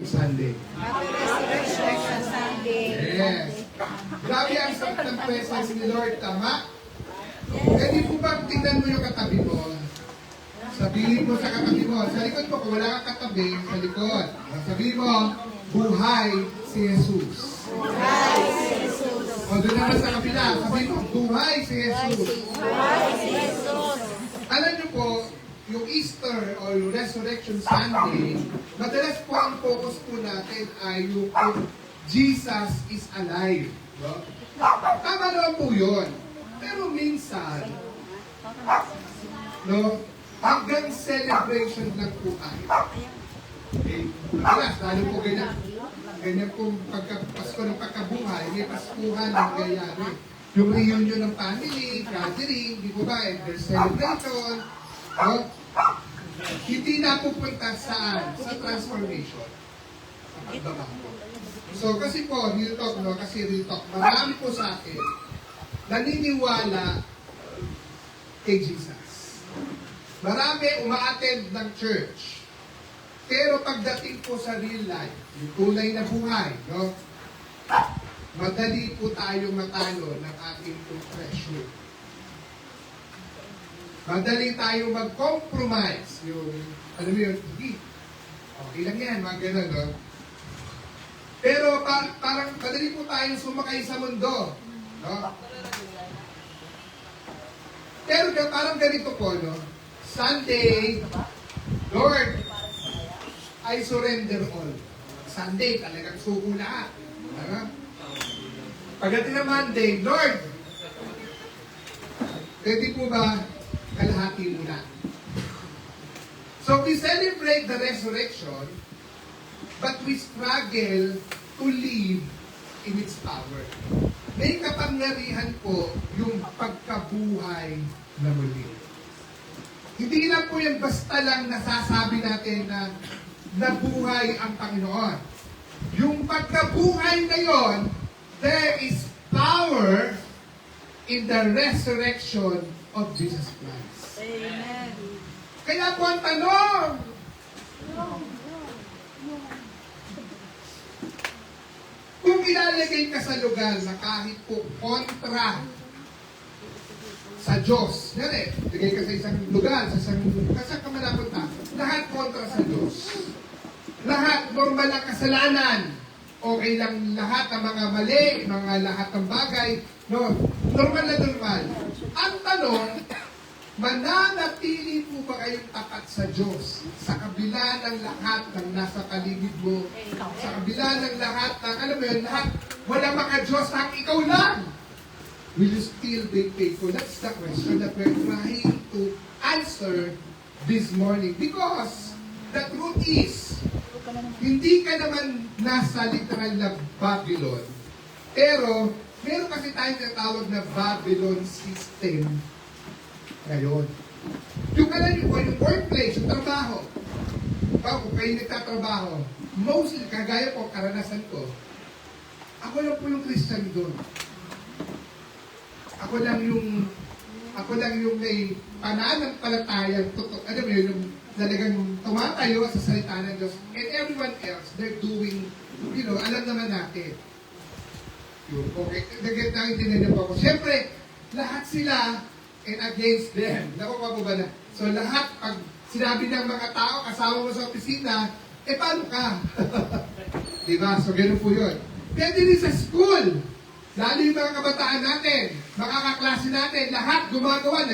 Sunday. Happy Resurrection Sunday. Yes. Grabe ang sakit ng presence ni Lord, tama? Pwede po ba tingnan mo yung katabi mo? Sabihin mo sa katabi mo, sa likod mo, kung wala kang katabi, sa likod. Sabihin mo, buhay si Jesus. Buhay si Jesus. O doon naman sa kabila, sabihin mo, buhay si Jesus. Buhay si Jesus. Alam niyo po, yung Easter o yung Resurrection Sunday, madalas po ang focus po natin ay yung Jesus is alive. No? Tama naman po yun. Pero minsan, no, hanggang celebration lang po ay. Okay? Madalas, lalo po ganyan. Ganyan po pagka-Pasko ng pagkabuhay, may Paskuhan ng nangyayari. Yung reunion ng family, gathering, di po ba, and there's celebration. No? Hindi na pupunta saan? Sa transformation. So, kasi po, real talk, no? Kasi real talk, marami po sa akin naniniwala kay Jesus. Marami uma-attend ng church. Pero pagdating po sa real life, yung tunay na buhay, no? Madali po tayo matalo ng ating treasure. Madali tayo mag-compromise. Yung, alam mo yun, hindi. Okay lang yan, mga ganun, no? Pero parang madali po tayong sumakay sa mundo. No? Pero parang ganito po, no? Sunday, Lord, I surrender all. Sunday, talagang suko lahat. Diba? Pagdating na Monday, Lord, pwede po ba kalahati muna? So we celebrate the resurrection, but we struggle to live in its power. May kapangyarihan po yung pagkabuhay na muli. Hindi lang po yung basta lang nasasabi natin na nabuhay ang Panginoon. Yung pagkabuhay na yon, there is power in the resurrection of Jesus Christ. Amen. Kaya po ang tanong, kung ilalagay ka sa lugar na kahit po kontra sa Diyos, yan lagay ka sa isang lugar, saan ka manapunta, lahat kontra sa Diyos. Lahat normal ang kasalanan. Okay lang lahat ng mga mali, mga lahat ng bagay. No, normal na normal. Ang tanong, mananatili po ba kayong tapat sa Diyos sa kabila ng lahat ng nasa paligid mo? Sa kabila ng lahat ng, alam mo yun, lahat, wala maka-Diyos, ikaw lang. Will you still be faithful? That's the question that we're trying to answer this morning. Because the truth is, hindi ka naman nasa literal na Babylon. Pero, meron kasi tayong tinatawag na Babylon system ngayon. Yung alam niyo po, yung workplace, yung trabaho. Kung kayo nagtatrabaho, mostly, kagaya po, karanasan ko, ako lang po yung Christian doon. Ako lang yung may pananampalatayang totoo. Alam mo yun, yung talagang tumatayo sa salita ng Diyos. And everyone else, they're doing, alam naman natin. Yun, okay. Naintindihan niyo po ako. Siyempre, lahat sila and against them. Nakuha mo ba na? So lahat, pag sinabi ng mga tao, kasama mo sa opisina, paano ka? Diba? So gano'n po yun. Pwede rin sa school. Lalo yung mga kabataan natin, mga kaklase natin, lahat gumagawa,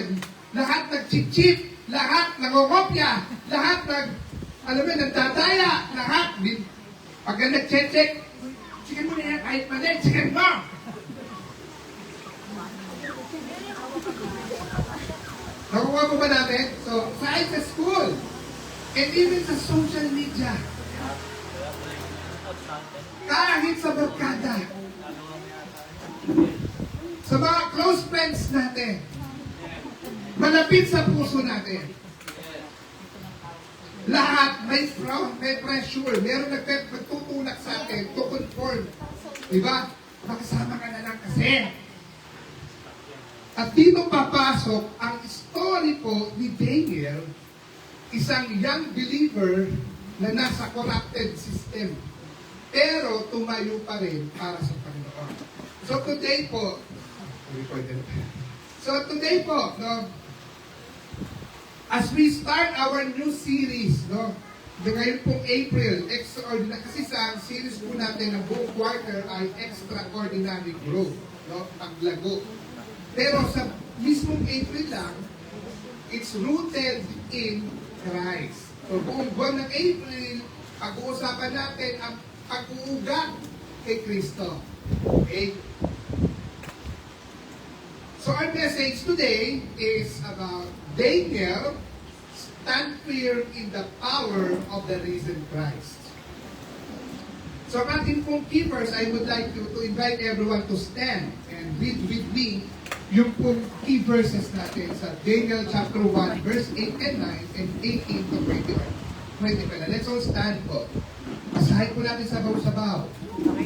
lahat nag-chip-chip, lahat nangongopya, lahat nagdadaya, lahat, pag nag-check, chicken mo na yan, kahit mali, chicken mo! Nakuha mo ba natin? So, kahit sa school, and even sa social media, kahit sa barkada, sa mga close friends natin, malapit sa puso natin, lahat may pressure, meron nagtutulak sa atin to conform. Diba? Makasama ka na lang kasi. At dito papasok ang story po ni Daniel, isang young believer na nasa corrupted system. Pero tumayo pa rin para sa Panginoon. So today po, no, as we start our new series, no, ngayon pong April, extraordinary, kasi sa series po natin ng buong quarter ay extraordinary growth, no, paglago. Pero sa mismong April lang, it's rooted in Christ. So buong buwan ng April, pag-uusapan natin ang pag-uugat kay Kristo. Okay? So our message today is about Daniel, stand firm in the power of the risen Christ. So ang ating pong key verse, I would like to invite everyone to stand and read with me yung pong key verses natin sa Daniel chapter 1, verse 8 and 9, and 18 to 20. Let's all stand po. Basahin po natin sabaw-sabaw.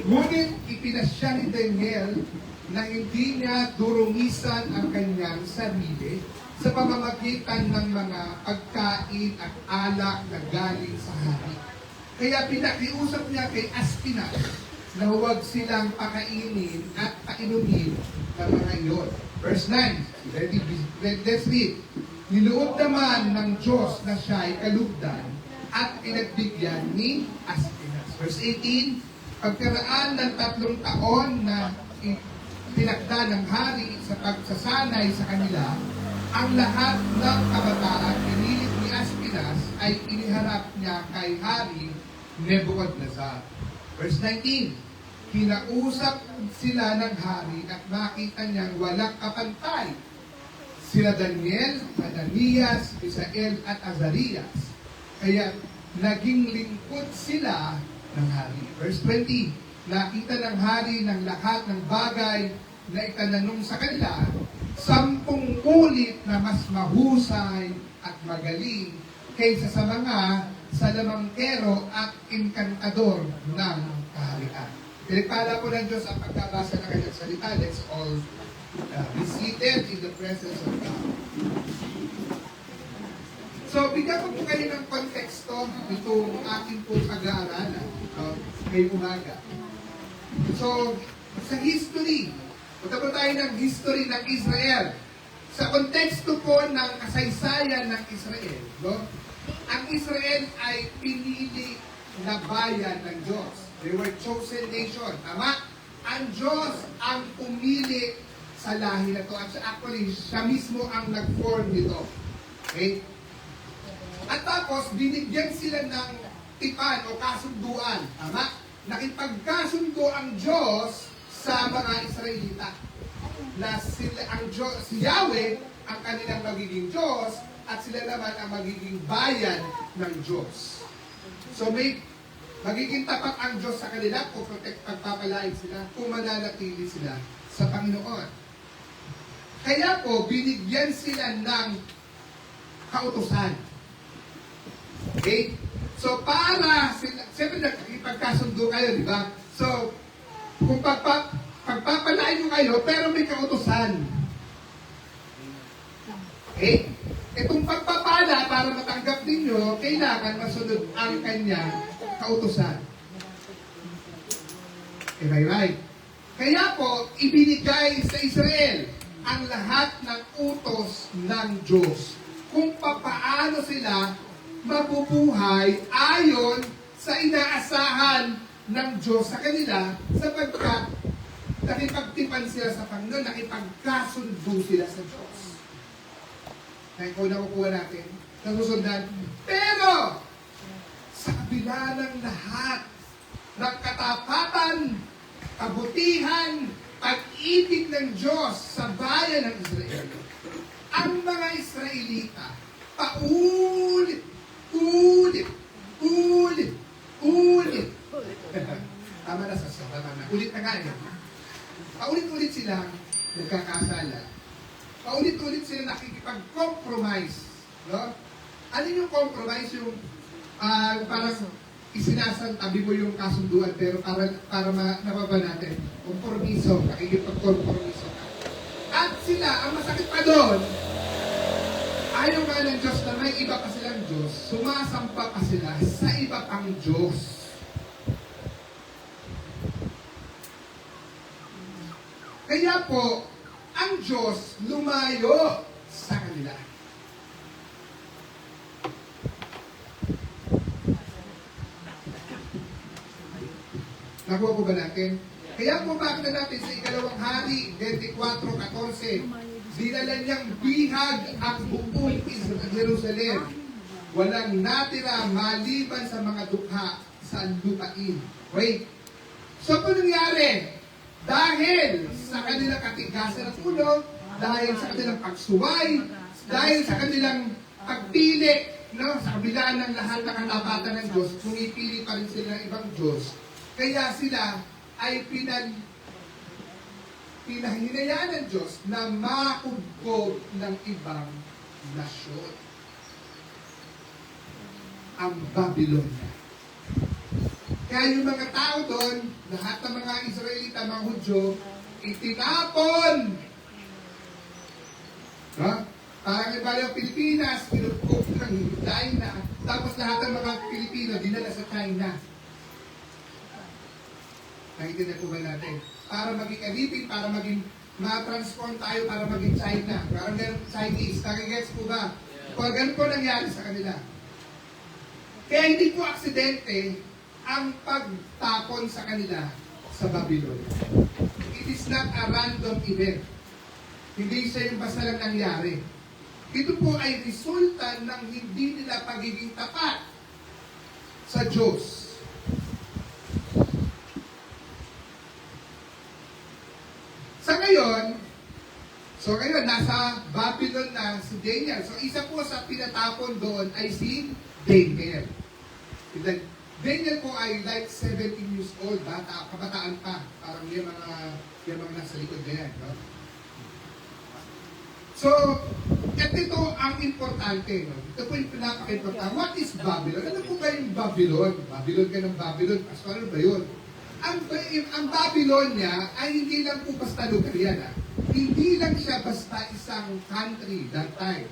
Ngunit ipinasya ni Daniel na hindi niya durungisan ang kanyang sarili sa pamamagitan ng mga pagkain at alak na galing sa hari. Kaya pinakiusap niya kay Aspinas na huwag silang pakainin at painumin ng mga iyon. Verse 9, let's read. Niluod naman ng Diyos na siya'y kalugdan at pinagbigyan ni Aspinas. Verse 18, pagkaraan ng 3 taon na pinagda ng hari sa pagsasanay sa kanila, ang lahat ng kabataan pinilit ni Aspinas ay iniharap niya kay Hari Nebuchadnezzar. Verse 19, kinausap sila ng hari at makita niyang walang kapantay. Sila Daniel, Ananias, Misael at Azarias. Kaya naging lingkod sila ng hari. Verse 20, nakita ng hari ng lahat ng bagay na itananong sa kanila, 10 ulit na mas mahusay at magaling kaysa sa mga salamangkero at inkantador ng kaharian. Pinagpala po ng Diyos ang pagkabasa ng kanyang salita. Let's all be seated in the presence of God. So, bigyan ko po kayo ng konteksto itong aking pong pag-aaralan ngayong umaga. So, sa history, punta po tayo ng history ng Israel. Sa konteksto po ng kasaysayan ng Israel, no? Ang Israel ay pinili na bayan ng Diyos. They were chosen nation. Tama? Ang Diyos ang pumili sa lahi na to. Actually, siya mismo ang nag-form nito. Okay? At tapos, binigyan sila ng tipan o kasunduan. Tama? Nakipagkasundo ang Diyos sa mga Israelita. Na sila, ang Diyos, si Yahweh ang kanilang magiging Diyos at sila naman ang magiging bayan ng Diyos. So magiging tapat ang Diyos sa kanila kung pagpapalain sila, kung mananatili sila sa Panginoon. Kaya po, binigyan sila ng kautusan. Okay? So, para sila, siyempre nakikipagkasundo kayo, di ba? So, kung pagpapalain nyo kayo, pero may kautusan. Okay? Itong pagpapala, para matanggap ninyo, kailangan masunod ang kanyang kautusan. Am I right? Kaya po, ibinigay sa Israel ang lahat ng utos ng Diyos. Kung papaano sila mabubuhay ayon sa inaasahan ng Diyos sa kanila sapagkat nakipagtipan sila sa Panginoon, nakipagkasundo sila sa Diyos. Kaya kung nakukuha natin, nasusundan. Pero, sa kabila ng lahat ng katapatan, kabutihan, pag-ibig ng Diyos sa bayan ng Israel, ang mga Israelita, paulit, tama na sa tama na. Ulit na nga yan. Paulit-ulit silang nagkakasala. Paulit-ulit sila nakikipag-compromise. No? Ano yung compromise? Yung parang isinasantabi mo yung kasunduan pero para nababa natin. Kompromiso, nakikipag-kompromiso. At sila, ang masakit pa doon, ayaw nga ng Diyos na may iba pa silang Diyos, sumasampa pa sila sa sa iba pang Diyos. Kaya po, ang Diyos lumayo sa kanila. Nakuha po ba natin? Kaya po bakit natin sa ikalawang hari, 24:14, dinala niyang bihag ang buong Jerusalem. Walang natira maliban sa mga dukha sa lupain. Wait. So po nangyari, dahil sa kanilang katigasan at ulo, dahil sa kanilang pagsuway, dahil sa kanilang pagpili, no, sa kabila ng lahat ng katapatan ng Diyos, pumipili pa rin sila ng ibang Diyos. Kaya sila ay pinahinayaan ng Diyos na maubkog ng ibang nasyon. Ang Babylonia. Kaya yung mga tao doon, lahat ng mga Israelita, mga Hudyo, itinapon. Ha? Parang iba yung Pilipinas, pinupkog ng China, tapos lahat ng mga Pilipino dinala sa China. Nakikinig po ba natin? Para maging alipin, para maging ma-transform tayo para maging China. Parang ganun Chinese. Nakigets po ba? Kung ganun po nangyari sa kanila. Kaya hindi po aksidente ang pagtapon sa kanila sa Babylon. It is not a random event. Hindi siya yung basta lang nangyari. Ito po ay resulta ng hindi nila pagiging tapat sa Diyos. Sa ngayon, nasa Babylon na si Daniel. So, isa po sa pinatapon doon ay si Daniel. Daniel po ay like 17 years old, bata, kabataan pa. Parang yung mga nasa likod na yan. No? So, ito ang importante. No? Ito po yung pinaka-importante. What is Babylon? Ano po ba yung Babylon? Babylon ka ng Babylon. Pastor, ano ba yun? Ang Babylonia ay hindi lang po basta lugar yan. Hindi lang siya basta isang country that time.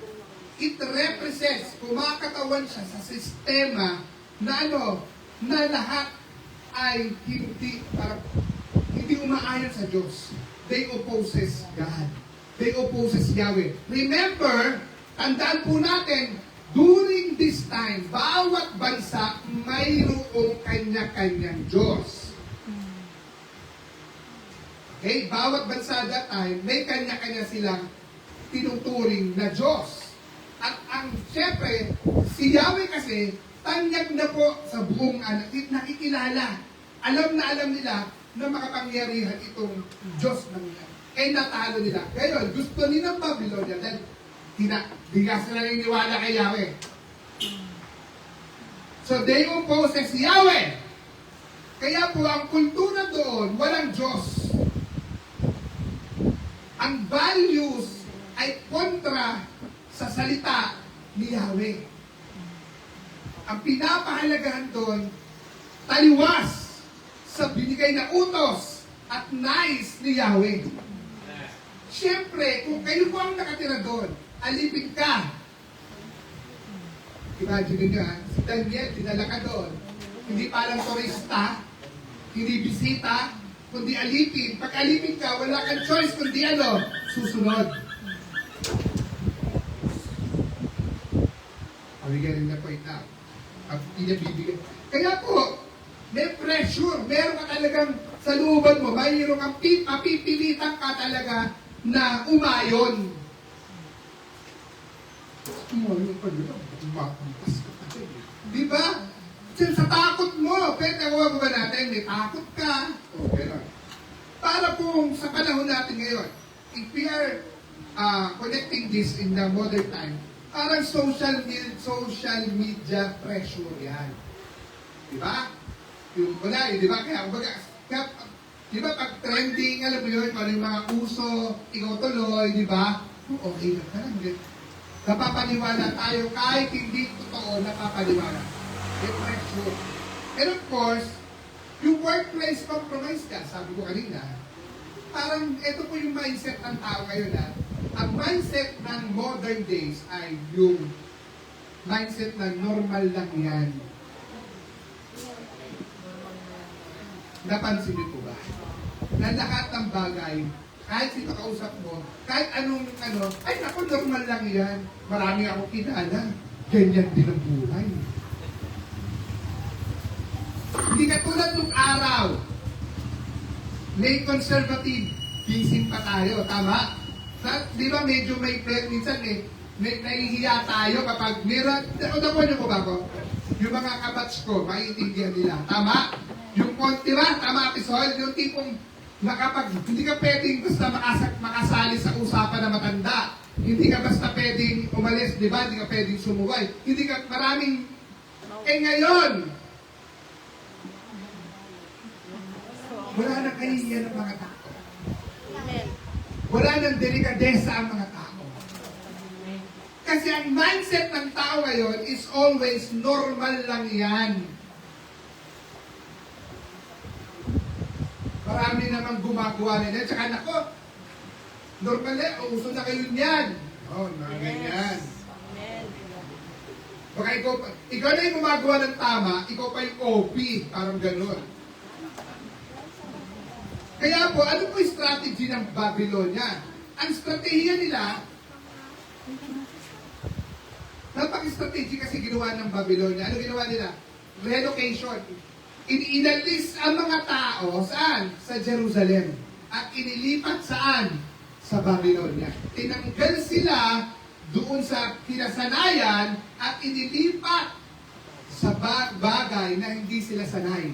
It represents, kumakatawan siya sa sistema na na lahat ay hindi umaayon sa Diyos. They opposes God. They opposes Yahweh. Remember, tandaan po natin, during this time, bawat bansa mayroong kanya-kanyang Diyos. Okay? Bawat bansa that time, may kanya-kanya silang tinuturing na Diyos. At syempre, si Yahweh kasi, tanyag na po sa buong nakikilala. Alam nila na makapangyarihan itong Diyos ng yan. Eh natalo nila. Ngayon, gusto nilang Babylonia dahil di kasi naniniwala kay Yahweh. So they opposes Yahweh. Kaya po ang kultura doon, walang Diyos. Ang values ay kontra sa salita ni Yahweh. Ang pinapahalagahan doon, taliwas sa binigay na utos at nais ni Yahweh. Siyempre, kung kayo po ang nakatira doon, alipin ka. Imagine nyo si Daniel, dinala ka doon. Hindi palang turista, hindi bisita, kundi alipin. Pag alipin ka, wala kang choice kundi susunod. Are we getting the point now? Pinabibigay. Kaya po, may pressure. Meron ka talagang sa looban mo, mayroon kang mapipilitan ka talaga na umayon. Umayon pa nila, makampas ka pa rin. Di ba? Sa takot mo, pwede ako ba natin, may takot ka. Okay lang. Para kung sa panahon natin ngayon, if we are connecting this in the modern time, parang social media pressure yan. Di ba? Yung di ba? Kaya di ba pag trending, alam mo yun, ano yung mga uso, ikaw tuloy, di ba? Okay na ka lang. Napapaniwala tayo kahit hindi totoo, napapaniwala. Pressure. And of course, yung workplace compromise ka, sabi ko kanina, parang ito po yung mindset ng tao ngayon na ang mindset ng modern days ay yung mindset na normal lang yan. Napansin niyo po ba? Na lahat ng bagay, kahit sino kausap mo, kahit anong ay naku, normal lang yan. Marami akong kilala. Ganyan din ang buhay. Hindi katulad nung araw, may conservative, gising pa tayo, tama? Di ba medyo minsan nahihiya tayo kapag meron, nakuha niyo po ba ko? Yung mga kabats ko, maiintindihan nila, tama? Yung konti ba, tama, Pisol? Yung tipong hindi ka pwedeng basta makasali sa usapan na matanda. Hindi ka basta pwedeng umalis, di ba? Hindi ka pwedeng sumuway. Hindi ka, maraming, ngayon, wala nang kahihiyan ng mga tao. Wala nang delikadesa ang mga tao. Kasi ang mindset ng tao ngayon is always normal lang yan. Marami namang gumagawa na yan. Tsaka nako, normal yan. Uso na kayo niyan. Oh, mga ganyan. Baka ikaw na yung gumagawa ng tama, ikaw pa yung OP. Parang gano'n. Kaya po, ano po yung strategy ng Babylonia? Ang strategiya nila, napaka-strategy kasi ginawa ng Babylonia. Ano ginawa nila? Relocation. Inalis ang mga tao, saan? Sa Jerusalem. At inilipat saan? Sa Babylonia. Tinanggal sila doon sa kinasanayan at inilipat sa bagay na hindi sila sanay.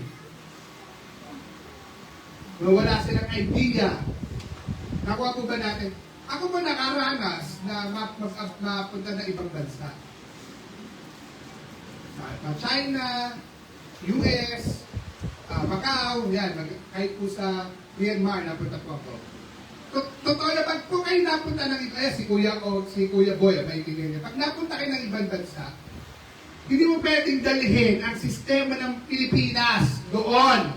Wala silang idea. Nakuha po ba natin? Ako po nakaranas na mapunta na ibang bansa. China, US, Macau, yan. Kahit po sa Myanmar, napunta po ako. Totoo na, pag po kayo napunta ng iba, si Kuya Boy, maintindihan niya. Pag napunta kayo ng ibang bansa, hindi mo pwedeng dalhin ang sistema ng Pilipinas doon.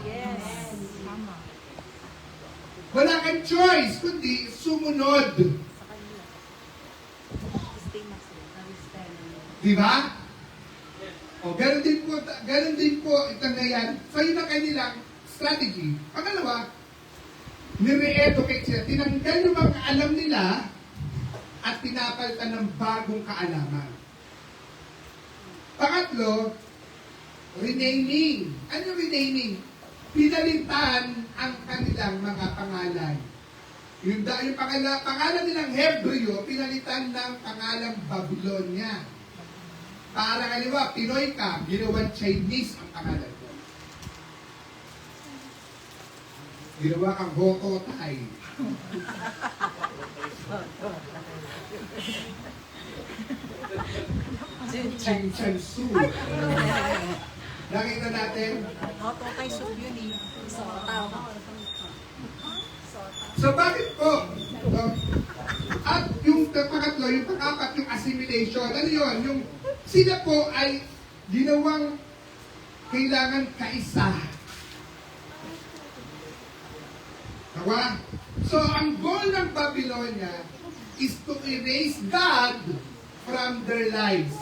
Wala kang choice, kundi sumunod. Di ba? O, ganun din po itong nangyari. So, yun ang kanilang strategy. Pangalawa, nire-educate sila. Tinanggal yung mga alam nila at pinapalitan ng bagong kaalaman. Pangatlo, renaming. Ano yung renaming? Pinalitan ang kanilang mga pangalan. Yung pangalan nilang Hebreo, pinalitan ng pangalang Babylonia. Para kaliwa, Pinoy ka, ginawang Chinese ang pangalan ko. Ginawa kang Hoko Thai. Ching Chan Su. Nakita natin. So bakit po? At yung pangatlo, yung pang-apat, yung assimilation. Ano yun? Yung sila po ay ginawang kailangan kaisa. Diba? So ang goal ng Babylonia is to erase God from their lives.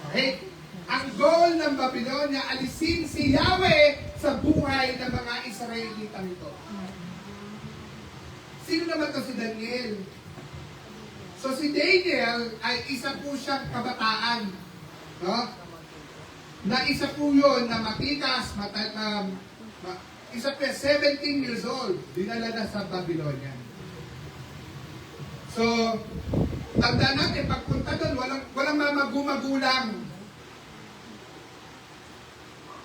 Okay? Ang goal ng Babylonia, alisin si Yahweh sa buhay ng mga Israelita nito. Sino naman to si Daniel? So si Daniel ay isa po siyang kabataan. No? Na isa po yun na matikas, isa po 17 years old, dinala na sa Babylonia. So, tandaan natin, pagpunta doon, walang magulang.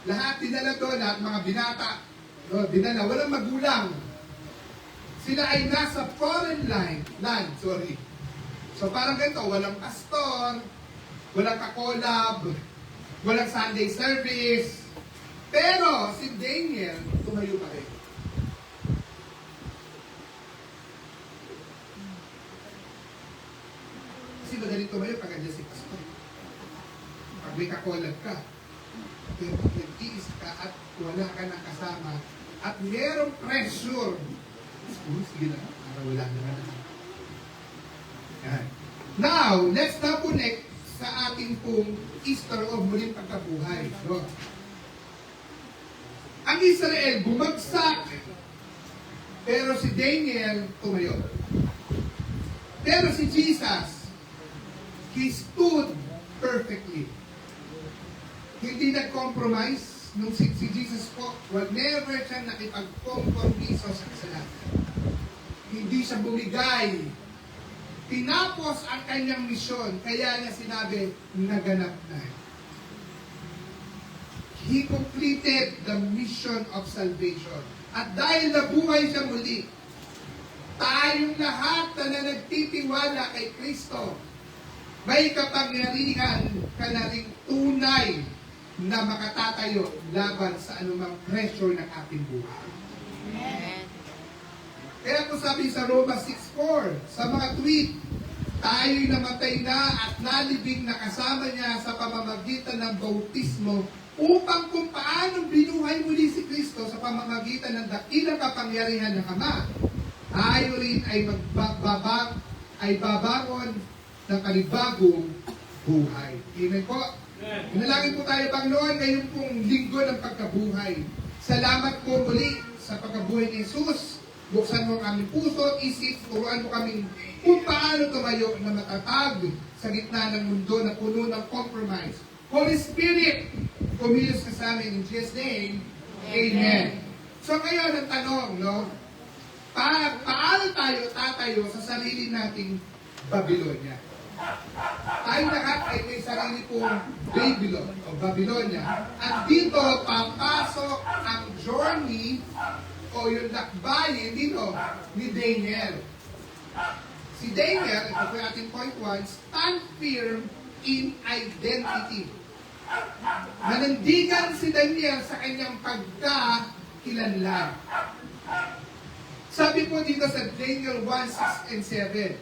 Lahat dinala doon, lahat mga binata, no, dinala, walang magulang. Sila ay nasa foreign land. So parang ganito, walang pastor, walang kakolab, walang Sunday service. Pero si Daniel, tumayo pa rin. Kasi madaling tumayo pag andyan si pastor. Pag may kakolab ka, nag-iis ka at wala ka ng kasama at merong pressure. Sige na, para wala naman. Yan. Now, let's now connect sa ating pong Easter of muling pagkabuhay. So, Ang Israel bumagsak, pero si Daniel tumayo. Pero si Jesus, He stood perfectly. Hindi nag-compromise. Nung si Jesus po, never siya nakipag-compromiso sa kasalanan. Hindi siya bumigay. Tinapos ang kanyang misyon, kaya niya sinabi, naganap na. He completed the mission of salvation. At dahil nabuhay siya muli, tayong lahat na nagtitiwala kay Kristo, may kapangyarihan ka na ring tunay na makatatayo laban sa anumang pressure ng ating buhay. Amen. Kaya po sabi sa Roma 6:4, sa mga tweet, tayo'y namatay na at nalibing na kasama niya sa pamamagitan ng bautismo upang kung paano binuhay muli si Kristo sa pamamagitan ng dakilang kapangyarihan ng Ama, tayo rin ay babangon ng kanibagong buhay. Amen po. Inalangin po tayo, Panginoon, ngayon pong linggo ng pagkabuhay. Salamat po muli sa pagkabuhay ni Jesus. Buksan mo ang aming puso at isip, turuan mo kaming kung paano tumayo na matatag sa gitna ng mundo na puno ng compromise. Holy Spirit, kumilos ka sa amin in Jesus' name. Amen. So ngayon ang tanong, no? Paano tayo tatayo sa sarili nating Babylonia? Tayo lahat ay may sarili pong Babylon o Babylonia. At dito, papasok ang journey o yung lakbayin dito ni Daniel. Si Daniel, ito po yung ating point 1, stand firm in identity. Nanandigan si Daniel sa kanyang pagkakilanlan. Sabi po dito sa Daniel 1:6 and 7,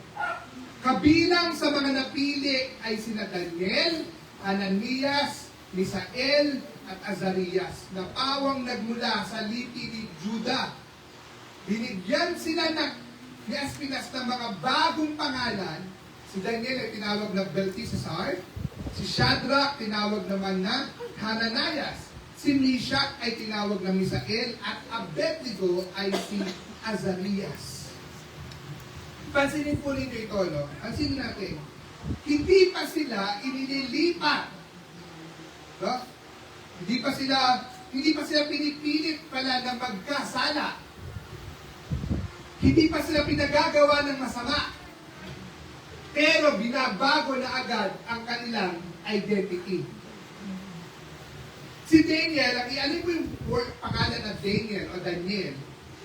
kabilang sa mga napili ay sina Daniel, Ananias, Misael, at Azarias, na pawang nagmula sa lipi ni Juda. Binigyan sila ni Espinas ng mga bagong pangalan. Si Daniel ay tinawag na Belteshazzar, si Shadrach tinawag naman na Hananias, si Meshach ay tinawag na Misael, at Abednego ay si Azarias. Pansinin po ninyo ito, no? Pansinin natin. Hindi pa sila inililipat. No? Hindi pa sila pinipilit pala na magkasala. Hindi pa sila pinagagawa ng masama. Pero binabago na agad ang kanilang identity. Si Daniel, alin po yung pangalan na Daniel o Daniel?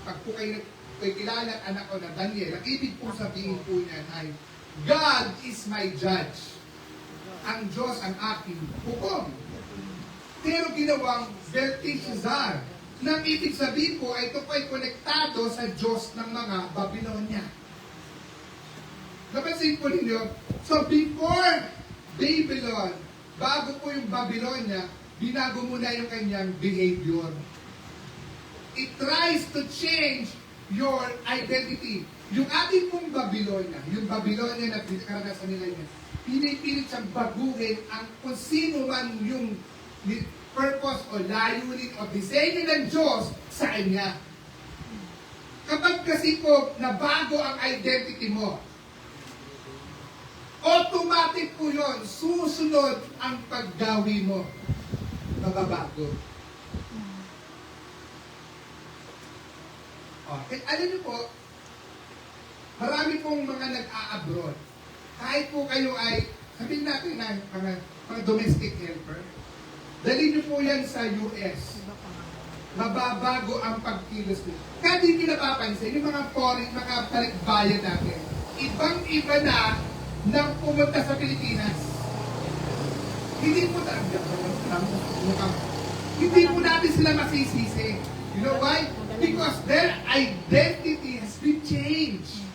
Pag po kayo kilala ang anak ko na Daniel, ang ibig po sabihin po niyan ay, God is my judge. Ang Diyos ang aking hukom. Pero ginawang Belteshazzar. Nang ibig sabihin po ay ito po ay konektado sa Diyos ng mga Babylonia. Napansin po ninyo? So before Babylon, bago po yung Babylonia, binago muna yung kanyang behavior. It tries to change your identity. Yung ating pong Babylonia, yung Babylonia na karanasan nila niya, pinipilit siyang baguhin ang kung sino man yung purpose o layunin o disenyo ng Diyos sa kanya. Kapag kasi po nabago ang identity mo, automatic po yun, susunod ang paggawi mo. Mababago. Okay, alam niyo po, marami pong mga nag-a-abroad. Kahit po kayo ay, sabihin natin na mga domestic helper, dali niyo po yan sa US. Mababago ang pagkilos nyo. Kaya di nyo napapansin, yung mga foreign, mga balikbayan natin, ibang-iba na nang pumunta sa Pilipinas. Hindi po natin sila masisisi. You know why? Because their identity has been changed.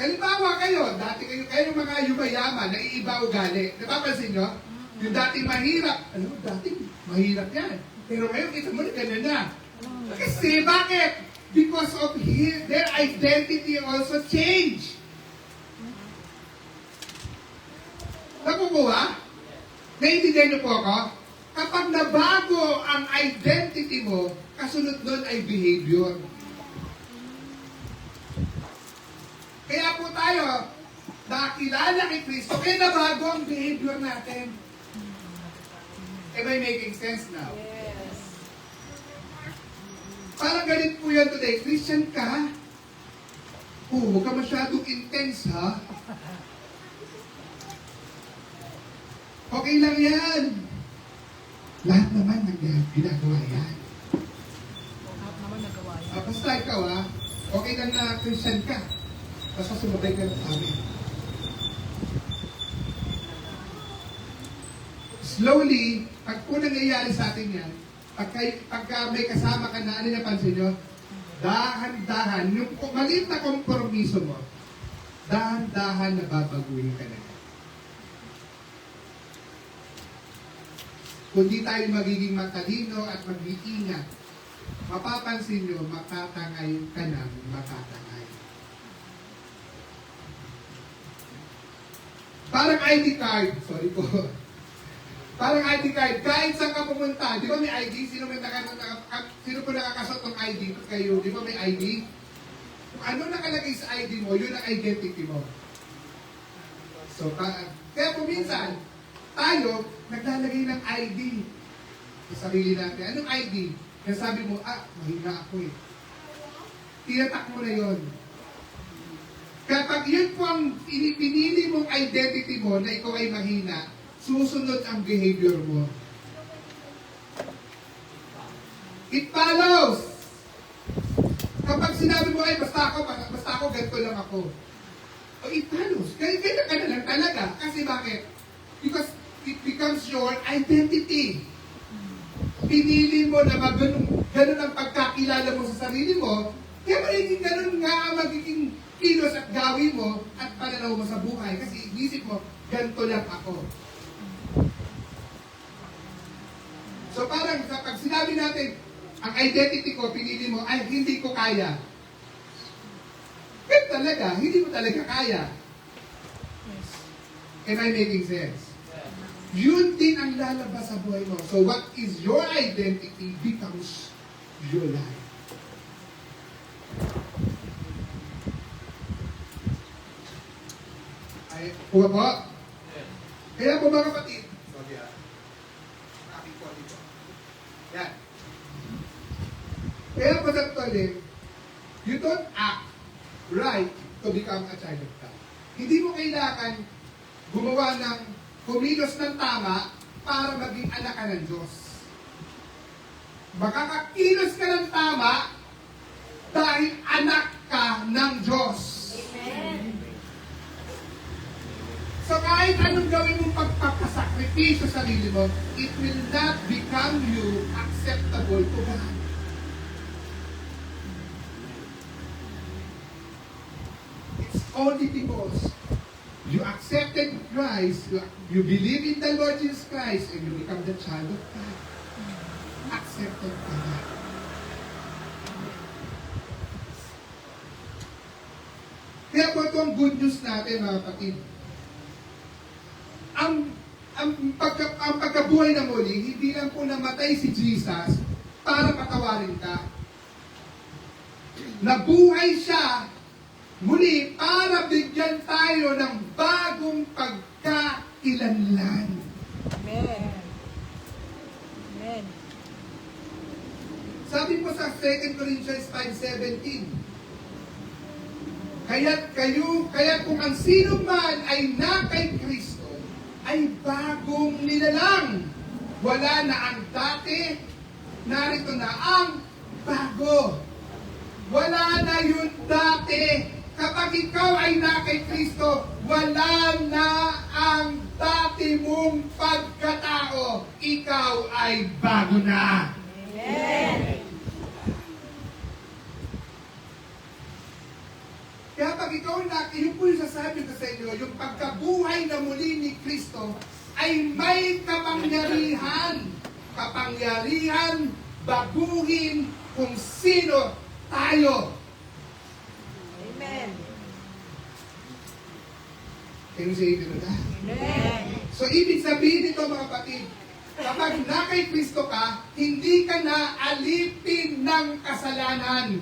Halimbawa kayo, dati kayo mga yumayaman, naiiba ugali. Napapansin nyo? Yung dati mahirap, dati mahirap yan. Pero ngayon, kita mo na ganun na. Kasi bakit? Because of their identity also changed. Nakukuha? Naiintindihan niyo po ako? Kapag nabago ang identity mo, kasunod nun ay behavior. Kaya po tayo, nakakilala kay Kristo, kaya nabago ang behavior natin. Am I making sense now? Yes. Parang ganit po yan today. Christian ka? Huwag ka masyadong intense, ha? Okay lang yan. Lahat naman ginagawa yan. Lahat naman nagawa yan. Basta ikaw, ha? Okay lang na Christian ka. Basta sumabay ka sa amin. Slowly, pag po nangyayari sa atin yan, pagka may kasama ka na, ano niya pansin nyo? Dahan-dahan, yung maliit na kompromiso mo, dahan-dahan na babaguhin ka na. Kung di tayo magiging matalino at mag-iingat, mapapansin nyo, makatangay ka ng makatangay. Parang ID card, sorry po. Parang ID card, kahit saan ka pumunta, di ba may ID? Sino po nakakasot ng ID kayo? Di ba may ID? Kung ano nakalagay sa ID mo, yun ang identity mo. So, kaya po minsan, tayo, naglalagay ng ID sa sarili natin. Anong ID? Kaya sabi mo, mahina ako eh. Tinatak mo na yun. Kapag yun po ang pinili mong identity mo na ikaw ay mahina, susunod ang behavior mo. It follows. Kapag sinabi mo, ay basta ako, ganito lang ako. O it follows. Ganyan ka na lang talaga. Kasi bakit? Because it becomes your identity. Pinili mo na ganun ang pagkakilala mo sa sarili mo, kaya magiging ganun nga ang magiging kilos at gawin mo at pananaw mo sa buhay. Kasi inisip mo, ganito lang ako. So parang kapag sinabi natin, ang identity ko, pinili mo, ay hindi ko kaya. Ganun talaga, hindi mo talaga kaya. Am I making sense? Yun din ang lalabas sa buhay mo. So what is your identity becomes your life. Ay, kuha po. Kaya po mga kapatid, sorry nakapit po dito. Yan. Kaya po sa tuloy, you don't act right to become a child of God. Hindi mo kailangan gumawa ng kumilos ng tama para maging anak ka ng Diyos. Makakakilos ka ng tama dahil anak ka ng Diyos. Amen. So kahit anong gawin mong pagpapasakripisyo sa sarili mo, it will not become you acceptable to God. It's only because you accepted Christ, you believe in the Lord Jesus Christ, and you become the child of God. Accepted ka na. Kaya po ito ang good news natin, mga kapatid. Ang pagkabuhay na muli, hindi lang po namatay si Jesus para patawarin ka. Nabuhay siya muli para bigyan tayo ng bagong pagkakilanlan. Amen. Amen. Sabi po sa 2 Corinthians 5:17, Kaya kung ang sino man ay na kay Kristo, ay bagong nilalang. Wala na ang dati, narito na ang bago. Wala na yung dati. Kapag ikaw ay na kay Kristo, wala na ang dati mong pagkatao. Ikaw ay bago na. Amen. Kaya pag ikaw yun po yung sasabi ko sa inyo, yung pagkabuhay na muli ni Kristo ay may kapangyarihan. Kapangyarihan, baguhin kung sino tayo. Amen. Can you say it to that? Amen. So, ibig sabihin nito mga kapatid, kapag na kay Kristo ka, hindi ka na alipin ng kasalanan.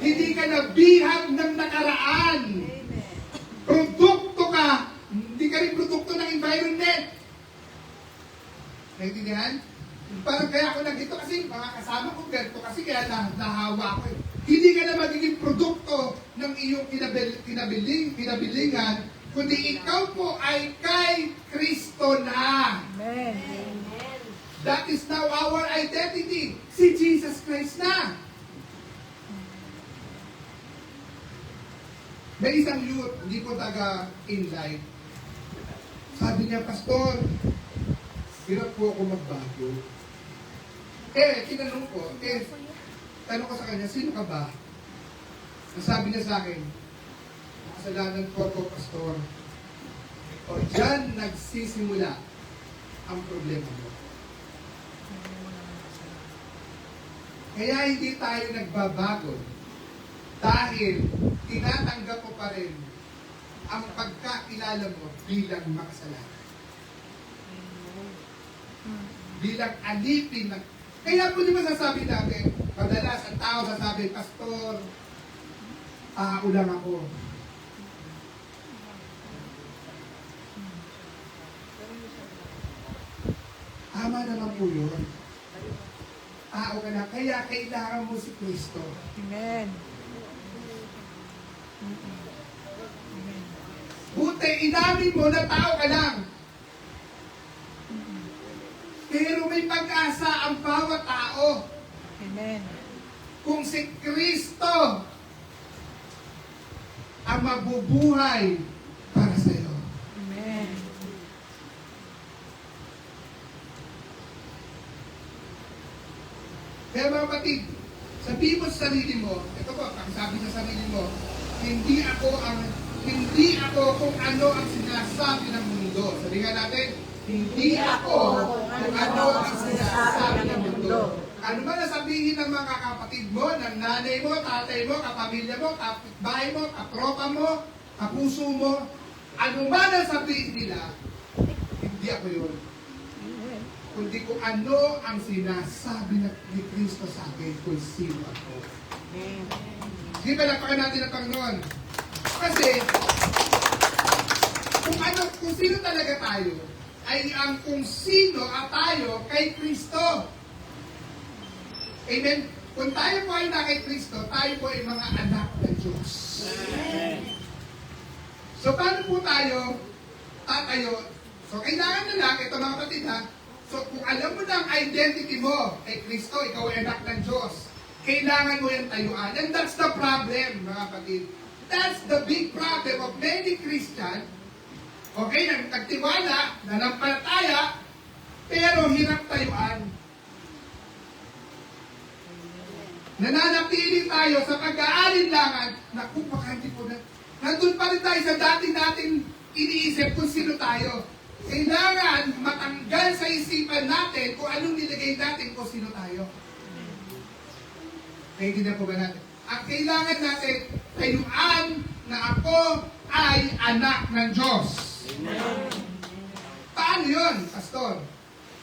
Hindi ka na bihag ng nakaraan. Produkto ka, hindi ka rin produkto ng environment. Naintindihan? Parang kaya ako nandito kasi mga kasama ko ganito kasi kaya nahawa ko eh. Hindi ka na magiging produkto ng iyong kinabilingan, kundi ikaw po ay kay Kristo na. Amen. That is now our identity. Si Jesus Christ na. May isang youth, hindi ko taga in-life. Sabi niya, Pastor, hirap po ako magbago. Tinanong ko, tanong ko sa kanya, sino ka ba? Sabi niya sa akin, kasalanan ko ako, Pastor. O dyan nagsisimula ang problema mo. Kaya hindi tayo nagbabago dahil tinatanggap mo pa rin ang pagkakilala mo bilang makasalanan. Bilang alipin ng... Kaya po di ba sasabi natin, madalas ang tao sasabi, Pastor, ulang ako. Tama naman po yun. Tao ka na, kaya kailangan mo si Kristo. Amen. Buti, inamin mo na tao ka lang. Pero may pag-asa ang bawat tao. Amen. Kung si Kristo ang mabubuhay para sa iyo. Amen. Kaya mga kapatid, sabihin mo sa sarili mo, ito po, ang sabi sa sarili mo, hindi ako kung ano ang sinasabi ng mundo. Sabihin natin, hindi ako kung ano ang sinasabi ng mundo. Ano man nasabihin ng mga kapatid mo, ng nanay mo, tatay mo, kapamilya mo, kapitbahay mo, katropa mo, kapuso mo, ano man nasabihin nila, hindi ako yun. Kundi kung ano ang sinasabi ni Kristo sa akin kung sino ako. Di ba napakan natin ang Panginoon? Kasi, kung sino talaga tayo, ay ang kung sino at tayo kay Kristo. Amen? Kung tayo po ay na kay Kristo, tayo po ay mga anak ng Diyos. So, paano po tayo tatayo? So, kailangan na lang, ito mga kapatid ha, so, kung alam mo na ang identity mo kay Kristo, ikaw ay anak ng Diyos, kailangan mo yung tayuan. And that's the problem, mga kapatid. That's the big problem of many Christians. Okay, nagtiwala, nanampalataya, pero hirap tayuan. Nananatili tayo sa pag-aalinlangan, naku, baka hindi po na. Nandun pa rin tayo sa dating nating iniisip kung sino tayo. Kailangan matanggal sa isipan natin kung anong nilagay natin kung sino tayo. Naintindihan po ba natin? Ang kailangan natin, tayuan na ako ay anak ng Diyos. Amen. Paano yun, Pastor?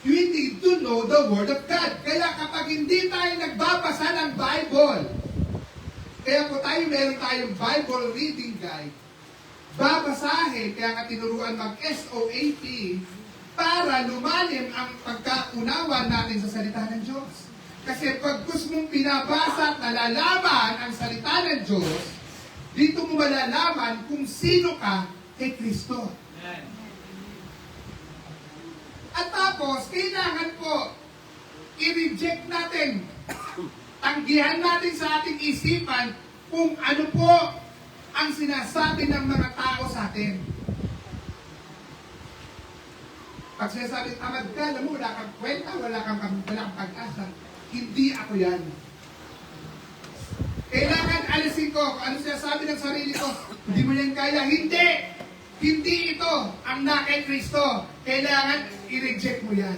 You need to know the Word of God. Kaya kapag hindi tayo nagbabasa ng Bible, kaya po tayo meron tayong Bible reading guide, babasahin, kaya ka tinuruan mag-SOAP para lumalim ang pagkaunawa natin sa salita ng Diyos. Kasi pag gusto mong binabasa at nalalaman ang salita ng Diyos, dito mo malalaman kung sino ka kay Kristo. At tapos, kailangan po i-reject natin, tanggihan natin sa ating isipan kung ano po ang sinasabi ng mga tao sa atin. Pag sinasabi, tamad ka, alam mo, wala kang kwenta, wala kang pag-asa. Hindi ako yan. Kailangan alisin ko kung ano sinasabi ng sarili ko. Hindi mo yan kaya. Hindi! Hindi ito ang na kay Kristo. Kailangan i-reject mo yan.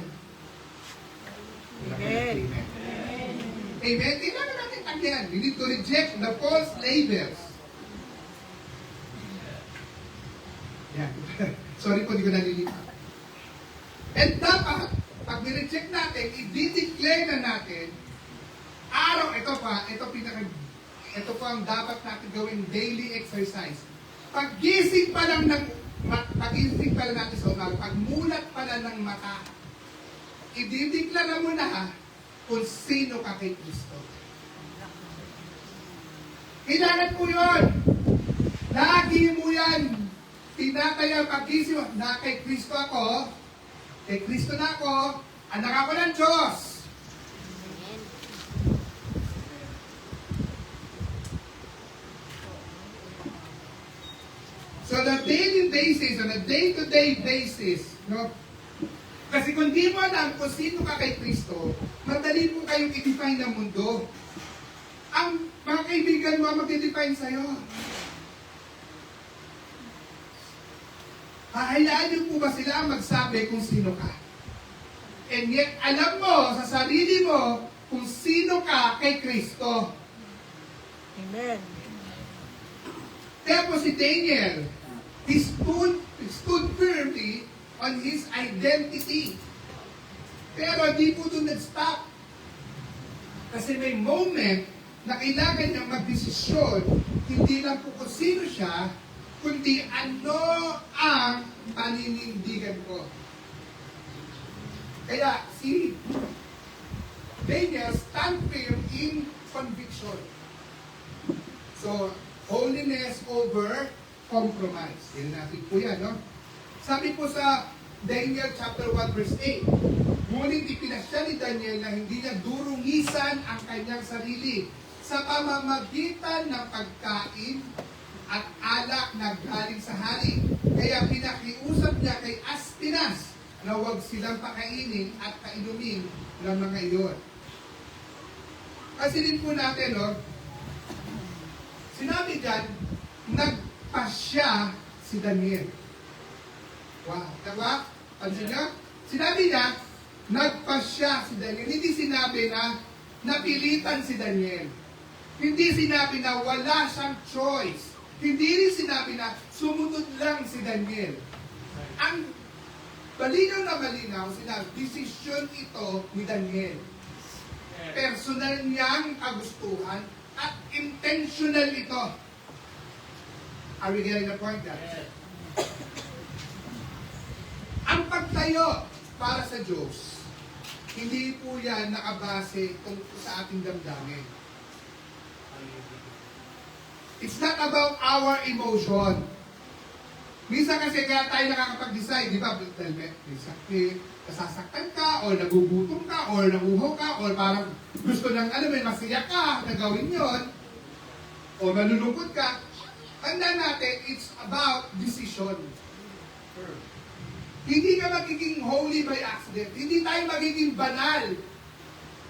Amen. Amen? Kailangan natin tanggihan. We need to reject the false labels. Yan. Sorry po, di ko nalilipat. And dapat, pag nire-check natin, i-declare na natin, ito po ang dapat natin gawing daily exercise. Pagising pa lang natin sa umaga, pagmulat pa lang ng mata, idideklara mo na kung sino ka kay Kristo. Kailangan po yun. Lagi mo yan. Tinataya pagising mo, na kay Kristo ako, kay Kristo na ako, anak ako ng Diyos. So on a daily basis, on a day-to-day basis, no? Kasi kung di mo alam kung sino ka kay Kristo, madali po kayong i-define ng mundo. Ang mga kaibigan mo ang mag-define sa'yo. Hahayaan niyo po ba sila magsabi kung sino ka? And yet, alam mo sa sarili mo kung sino ka kay Kristo. Amen. Kaya po si Daniel, he stood firmly on his identity. Pero di po doon nag-stop. Kasi may moment na kailangan niyang magdesisyon, hindi lang po kung sino siya, kundi ano ang paninindigan ko. Kaya si Daniel stand firm in conviction. So, holiness over compromise. Yan natin po yan, no? Sabi po sa Daniel chapter 1 verse 8, ngunit ipinasya ni Daniel na hindi niya durungisan ang kanyang sarili sa pamamagitan ng pagkain at alak na galing sa hari. Kaya pinakiusap niya kay Aspinas na huwag silang pakainin at kainumin ng mga iyon. Kasi din po natin, no? Sinabi dyan, nagpasya si Daniel. Wow. Diba? Pansin niya? Sinabi niya, nagpasya si Daniel. Hindi sinabi na napilitan si Daniel. Hindi sinabi na wala siyang choice. Hindi rin sinabi na sumunod lang si Daniel. Ang malinaw na malinaw, sinabi, desisyon ito ni Daniel. Personal niyang kagustuhan at intentional ito. Are we getting the point, guys? Ang pagtayo para sa Diyos, hindi po yan nakabase tungkol sa ating damdamin. It's not about our emotion. Minsan kasi kaya tayo nakakapag-decide, di ba? Dahil may sakit, nasasaktan ka, o nagugutom ka, o nanguhaw ka, o parang gusto ng may masaya ka na gawin yon, o malulungkot ka. Tandaan natin, it's about decision. Hindi ka magiging holy by accident. Hindi tayo magiging banal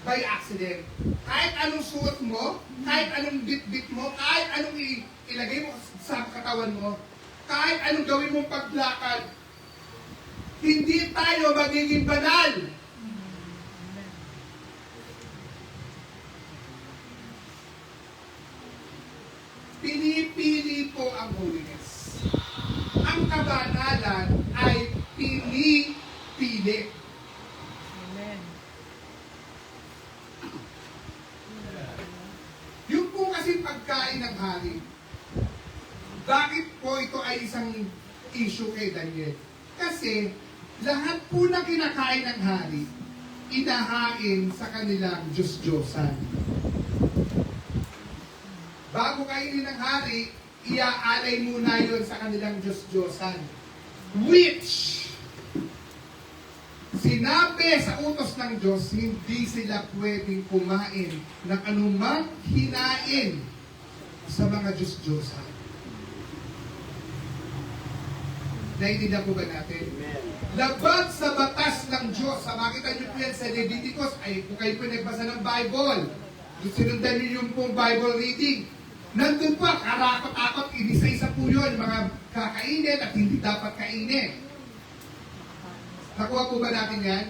by accident. Kahit anong suot mo, kahit anong bit-bit mo, kahit anong ilagay mo sa katawan mo, kahit anong gawin mong paglakad, hindi tayo magiging banal. Pinipili po ang holiness. Ang kabanalan ay pinipili. Amen. Yung po kasi pagkain ng hari, bakit po ito ay isang issue kay Daniel? Kasi lahat po na kinakain ng hari, inahain sa kanilang Diyos-Diyosan. Bago kainin ng hari, iaalay muna yon sa kanilang Diyos-Diyosan. Which, sinabi sa utos ng Diyos, hindi sila pwedeng kumain ng anumang hinain sa mga Diyos-Diyosan. Naiintindihan po ba natin? Labag sa batas ng Diyos. Makita niyo po yan sa Leviticus. Ay, kung kayo po nagbasa ng Bible, sinundan niyo yung pong Bible reading. Nandun po, karakot-akot, inisa-isa po yun, mga kakainin at hindi dapat kainin. Nakuha po ba natin yan?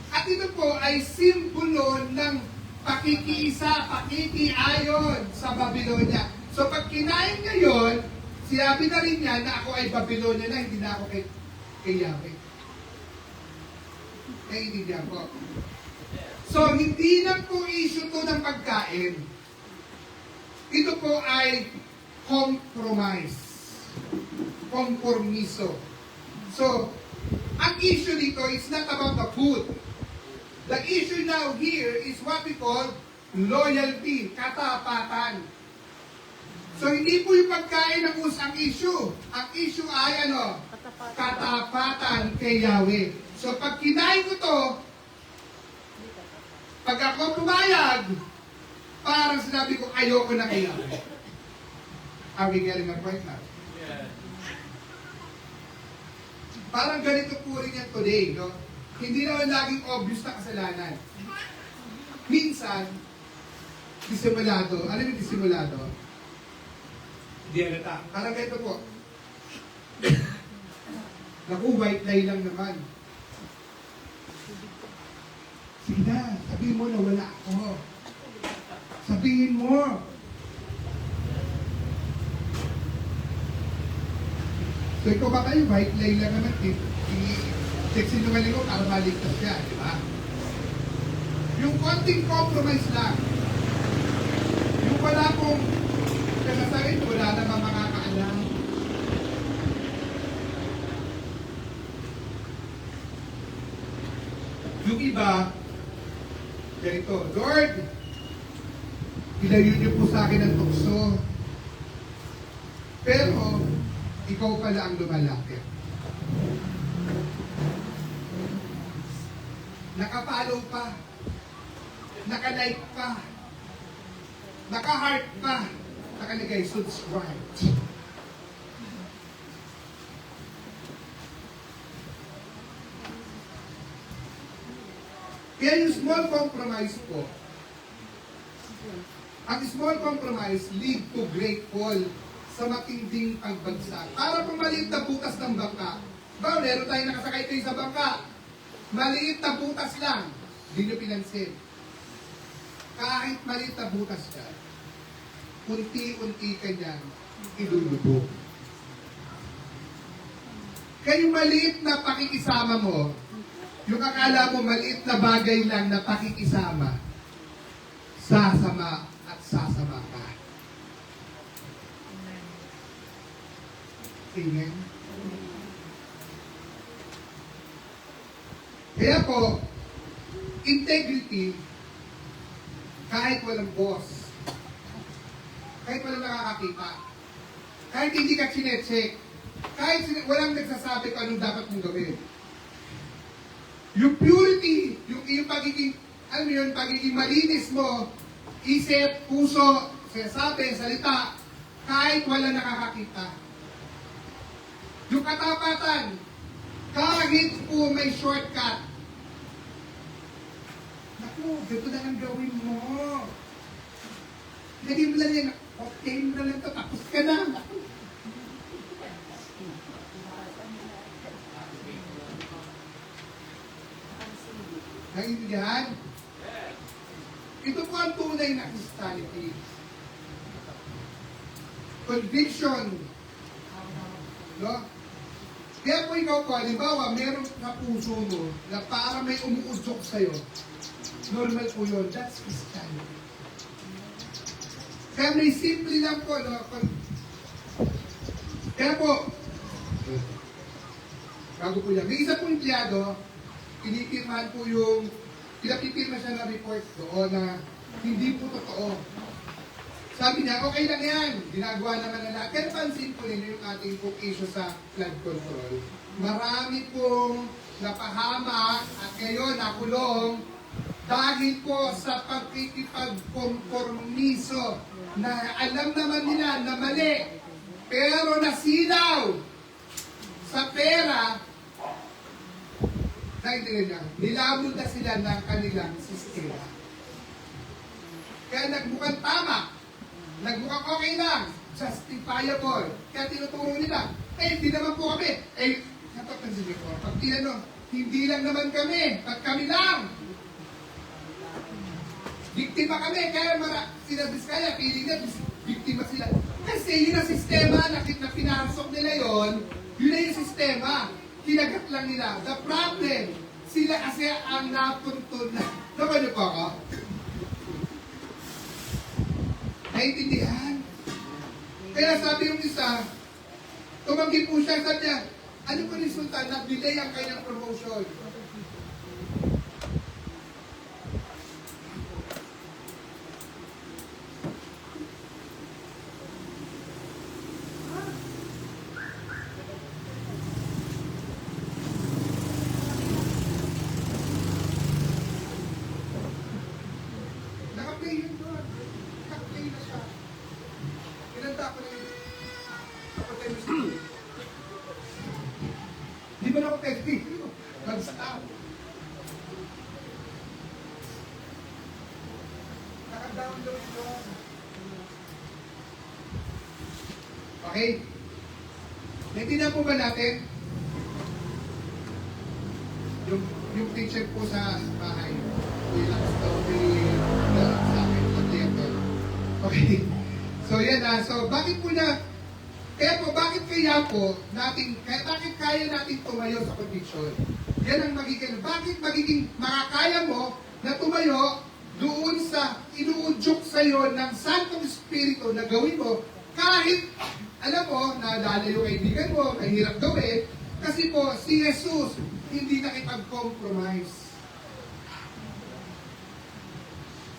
At ito po ay simbolo ng pakikiisa, pakikiayon sa Babylonia. So pag kinain niya yun, sinabi na rin niya na ako ay Babylonia na, hindi na ako kay Yahweh. Naiintindihan po. So, hindi lang po issue to ng pagkain. Ito po ay compromise. Kompromiso. So, ang issue dito is not about the food. The issue now here is what we call loyalty, katapatan. So, hindi po yung pagkain ang ang issue. Ang issue ay ano? Katapatan kay Yahweh. So, pag kinain ko to, pag ako pumayag, parang sinabi ko, ayoko na kay Yahweh. Are we getting my point now? Parang ganito po rin yan today, no? Hindi naman laging obvious na kasalanan. Minsan, disimulado. Ano yung disimulado? Hindi halata. Parang ganito po. Naku, white lie lang naman. Sige na, sabihin mo na wala ako. Sabihin mo. So ikaw ba kayo, white lie lang naman, sinungaling ko para maligtas siya, di ba? Yung konting compromise lang, yung wala kong kasasabi, wala namang makakaalam. Yung iba, ganito, Lord, ilayo niyo po sa akin ang tukso. Pero, ikaw pala ang lumalapit. Naka-follow pa. Naka-like pa. Naka-heart pa. Nakalagay, subscribe. Kaya yung small compromise po, ang small compromise lead to great fall sa matinding pagbagsak. Para pong maliit na butas ng bangka. Ba, meron tayong nakasakay kayo sa bangka. Maliit na butas lang. Hindi nyo pinansin. Kahit maliit na butas ka, unti-unti ka niyan ilulubog. Kaya yung maliit na pakikisama mo, yung akala mo maliit na bagay lang na pakikisama, sasama at sasama ka. Amen? Kaya po, integrity, kahit walang boss, kahit walang nakakakita, kahit hindi ka chinecheck, kahit walang nagsasabi kung anong dapat mong gawin. Yung purity, yung pagiging, alam mo yun, pagiging malinis mo, isip, puso, sinasabi, salita, kahit walang nakakakita. Yung katapatan, kahit po may shortcut. Naku, ganito na lang gawin mo. Lagyan mo lang yan, okay mo na lang ito, tapos ka na. Naintindihan? Ito po ang tunay na Christianity. Conviction. No? Kaya po ikaw po, halimbawa, meron sa puso mo na para may umuusok sa'yo. Normal po yun. That's Christianity. Kaya may simple lang po, no? Kaya po, bago po yan, may isa pong empleyado, pinipirmahan po yung, pinapipirma siya na report doon na hindi po totoo. Sabi niya, okay lang yan. Ginagawa naman na lahat. Pero pansin po ninyo yung ating pong issue sa flood control. Marami pong napahamak at ngayon nakulong dahil po sa pagkikipagkompormiso na alam naman nila na mali. Pero nasilaw sa pera, naintindihan niya, nilabog na sila ng kanilang sistema. Kaya nagbukang tama. Nagbukang okay lang, justifiable. Kaya tinuturo nila, hindi naman po kami. Napapansin niyo po, pag tinanong, hindi lang naman kami, pag kami lang. Biktima kami, kaya sila Biskaya, piling na, biktima sila. Kasi yun ang sistema na pinasok nila yun na yung sistema. Kinagat lang nila. The problem Sila kasi ang natuntun na. Naman niyo po ako? Naintindihan? Kaya sabi yung isa, tumanggi po siya, sabi niya, ano po resulta? Na-delay ang kanyang promotion. Naka-play yun doon. Naka-play na siya. Inanda ko na yun. Kapatay mo siya. Di ba ako texting? Nag-stop. Naka-download doon. Okay? Naintindihan po ba natin? Yung teacher po sa bahay. Okay. So yan so bakit po na, bakit kaya natin tumayo sa conviction? Yan ang magiging, bakit magiging makakaya mo na tumayo doon sa inuudyok sa'yo ng Santong Espiritu na gawin mo kahit, alam mo, naalala yung kaibigan mo, mahirap gawin, kasi po, si Jesus, hindi nakipag-compromise.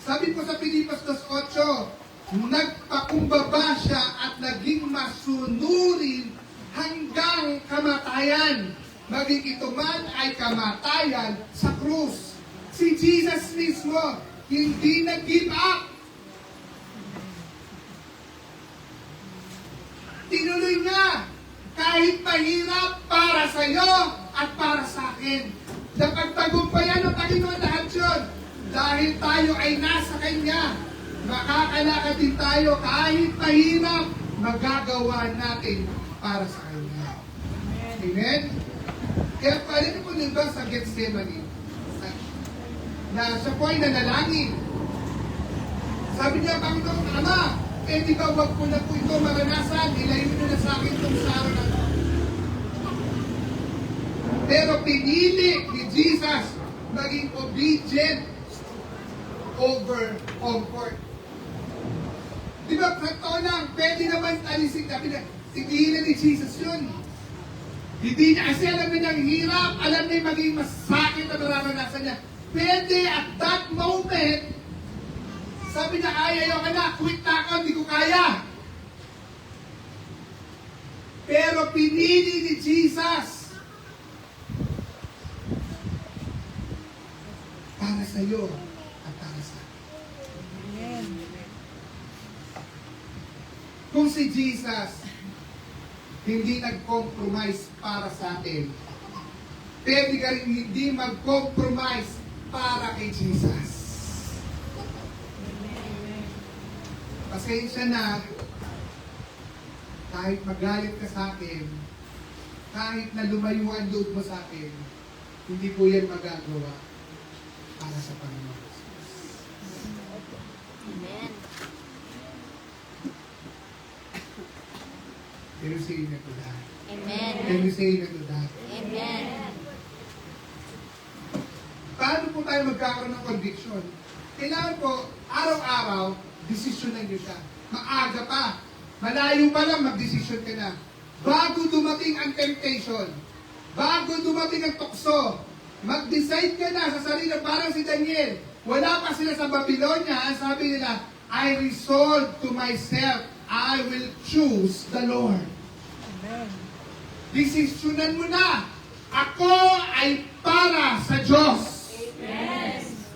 Sabi po sa Pilipos 2:8, nagpakumbaba siya at naging masunurin hanggang kamatayan. Maging ito man ay kamatayan sa krus. Si Jesus mismo, hindi nag-give up. Tinuloy niya, kahit mahirap para sa iyo at para sa akin. Napagtagumpayan ng Panginoon lahat yun. Dahil tayo ay nasa Kanya, makakalakad din tayo kahit mahirap, magagawa natin para sa Kanya. Amen? Kaya pala niyo po diba sa Gethsemane, na siya po ay nanalangin. Sabi niya, Panginoon, Ama, di ba wag ko na po ito maranasan, ilayo niyo na sa akin itong saro na ito. Pero pinili ni Jesus maging obedient over comfort. Di ba, totoo lang, pwede naman alisin, tigilan ni Jesus yun. Hindi niya kasi alam niya ang hirap, alam niya maging masakit na nararanasan niya. Pwede at that moment, sabi niya, ayaw ka na, quit na ako, hindi ko kaya. Pero pinili ni Jesus para sa iyo at para sa akin. Kung si Jesus hindi nag-compromise para sa atin, pwede ka rin hindi mag-compromise para kay Jesus. Pasensya na, kahit magalit ka sa akin, kahit na lumayo ang loob mo sa akin, hindi ko yan magagawa para sa Panginoon. Amen. Can you say amen to that? Amen. Can you say amen to that? Amen. Paano po tayo magkakaroon ng conviction? Kailangan po, araw-araw, desisyonan nyo siya. Maaga pa. Malayo pa lang, mag-desisyon ka na. Bago dumating ang temptation, bago dumating ang tukso, mag-decide ka na sa sarili, parang si Daniel. Wala pa sila sa Babylonia, ang sabi nila, I resolve to myself, I will choose the Lord. Amen. Desisyonan mo na, ako ay para sa Diyos. Yes.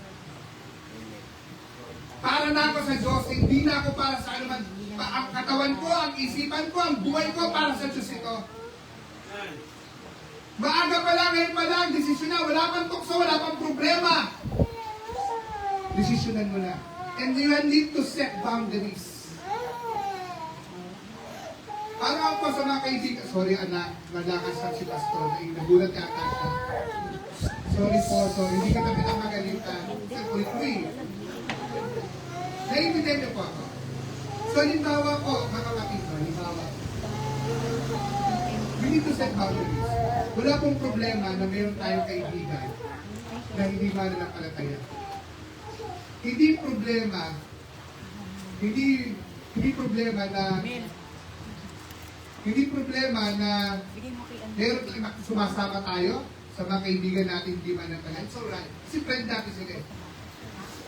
Para na ako sa Diyos, hindi na ako para sa anuman. Ang katawan ko, ang isipan ko, ang buhay ko, para sa Diyos ito. Maaga pa lang, ngayon pa lang, desisyon na, wala pang tukso, wala pang problema. Desisyonan mo na. And you need to set boundaries. Para ako sa mga kaibigan, sorry anak, malakas ang si Pastor, nagulat ka siya. Sorry po, hindi ka na pinamagalitan. Sa kulit-kulit. Naiintindihan niyo po ako. So, halimbawa po, mga kapatid ko, halimbawa, we need to set boundaries. Wala pong problema na mayroon tayong kaibigan na hindi mananampalataya. Hindi problema, hindi problema na meron tayong sumasama tayo sa mga kaibigan natin hindi mananampalataya. It's alright. Kasi friend natin sila eh.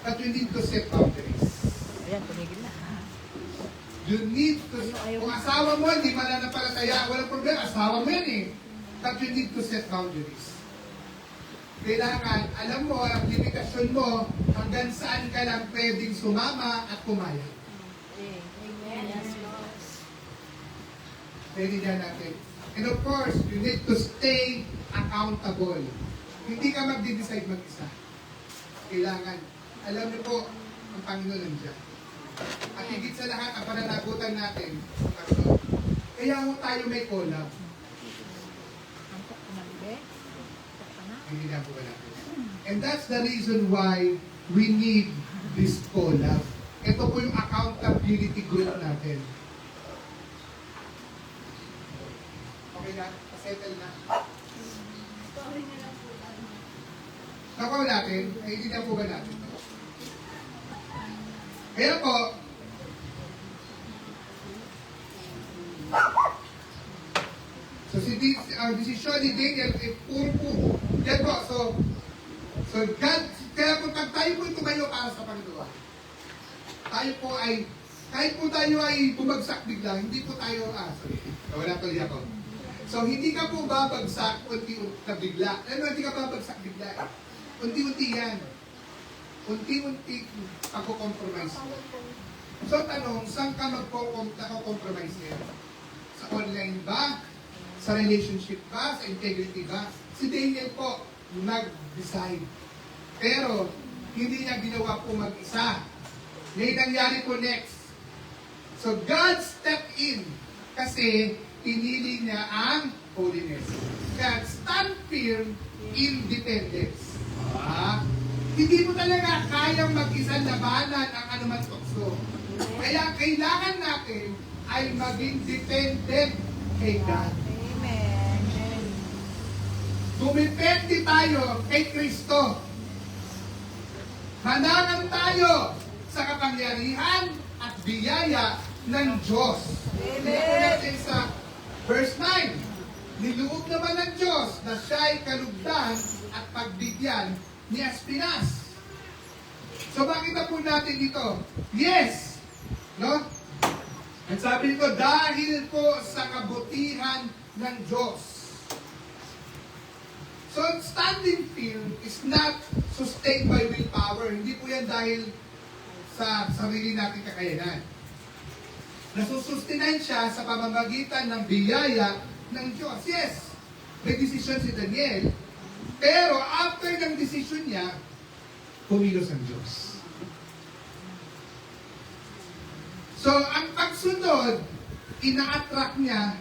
But you need to set boundaries. Ayan, tumigil na. You need to, kung asawa mo hindi mananampalataya, walang problema, asawa mo yan eh. But you need to set boundaries. Kailangan, alam mo, ang limitasyon mo, hanggang saan ka lang pwedeng sumama at pumayag. Amen. Yes, Lord. Pwede natin. And of course, you need to stay accountable. Hindi ka magde-decide mag-isa. Kailangan, alam niyo po, ang Panginoon nandiyan. At higit sa lahat, ang pananagutan natin, Panginoon. Kaya ho tayo may collab. Angkok ko na, bebe. Hindi na po ba natin. And that's the reason why we need this collab. Ito po yung accountability group natin. Okay na? Settle na? Nakuha natin? Hindi na po ba natin? Kaya po, so ang desisyon ni Daniel ay puro po. Yan po, so God, kaya po pag tayo po tumayo para sa Panginoon, tayo po ay, kahit po tayo ay bumagsak bigla, hindi po tayo, sorry, wala tuloy ako. So hindi ka po babagsak unti-unti na bigla. Ano, hindi ka babagsak bigla eh. Unti-unti yan. Unti-unti pagko-compromise mo. So tanong, saan ka magko-compromise niya? Sa online ba? Sa relationship ba? Sa integrity ba? Si Daniel po, nag-decide. Pero, hindi niya ginawa po mag-isa. May nangyari po next. So, God stepped in kasi pinili niya ang holiness. God stand firm in dependence. Hindi mo talaga kayang mag-isa labanan ang anuman tukso. Kaya kailangan natin ay maging dependent kay God. Amen. Dumipende tayo kay Kristo. Manangan tayo sa kapangyarihan at biyaya ng Diyos. Amen. Sa verse 9, niloob naman ng Diyos na siya'y kalugdan at pagbigyan ni Aspinas. So makita po natin dito, yes, no? Ang sabi nito, dahil po sa kabutihan ng Diyos. So standing firm is not sustained by willpower. Hindi po yan dahil sa sarili nating kakayanan. Nasusustinan siya sa pamamagitan ng biyaya ng Diyos. Yes, may desisyon si Daniel, pero after ng desisyon niya, kumilos ang Diyos. So, ang pagsunod, ina-attract niya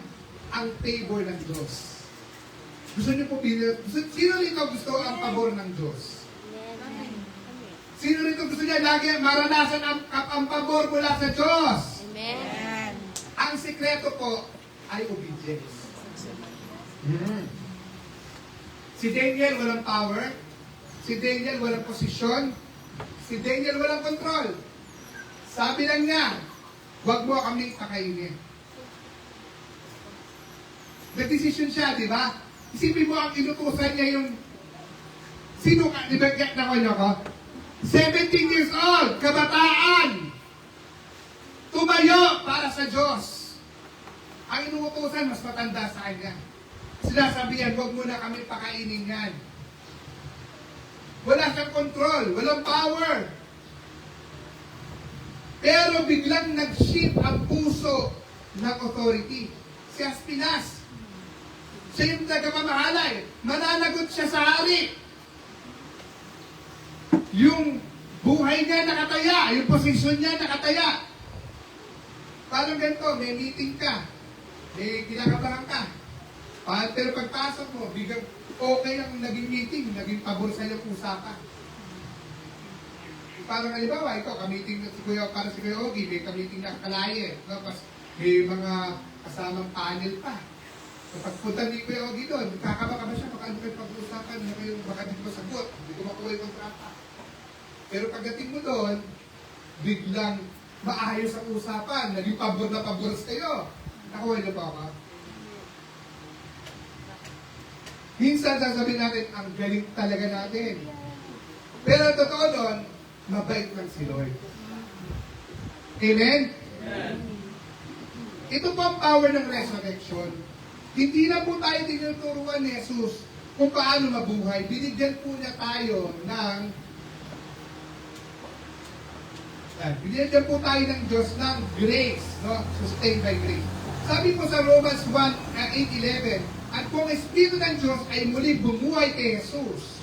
ang favor ng Diyos. Gusto niyo po, sino rito gusto ang pabor ng Diyos? Sino rito gusto niya lagi maranasan ang pabor mula sa Diyos? Amen. Ang sikreto po ay obedience. Si Daniel walang power, si Daniel walang posisyon, si Daniel walang control. Sabi lang niya, huwag mo kaming pakainin. Nag-decision siya, di ba? Isipin mo ang inutusan niya yung sino ka, di ba na ko? 17 years old, kabataan, tumayo para sa Diyos. Ang inuutusan, mas matanda sa kanya. Sinasabihan, huwag mo na kami pakainin yan. Wala siyang control, walang power. Pero biglang nag-shift ang puso ng authority. Si Aspinas, siya yung nagpapamahalay. Mananagot siya sa hari. Yung buhay niya nakataya, yung posisyon niya nakataya. Parang ganito, may meeting ka, may kinakabahan ka. Pero pagpasok mo, biglang okay ang naging meeting, naging pabor sa iyo usapan. Parang halimbawa, ikaw, kamiting si Kuya, para si Kuya Ogie, may kamiting na kalaye. Tapos may mga kasamang panel pa. Kapag punta ni Kuya Ogie doon, kakabaka ba siya, baka ano kayo pag-uusapan, na kayo, baka di ko sagot, hindi ko makuha yung kontrata. Pero pagdating mo doon, biglang maayos ang usapan, naging pabor na pabor kayo. Nakuha niyo ba ako? Minsan sasabihin natin, ang galing talaga natin. Pero ang totoo doon, mabait lang si Lord. Amen? Ito po ang power ng resurrection. Hindi na po tayo tinuturuan ni Jesus kung paano mabuhay. Binigyan po niya tayo ng binigyan po tayo ng Diyos ng grace, no? Sustained by grace. Sabi po sa Romans 8:11, at kung ang Espiritu ng Diyos ay muli bumuhay kay Jesus,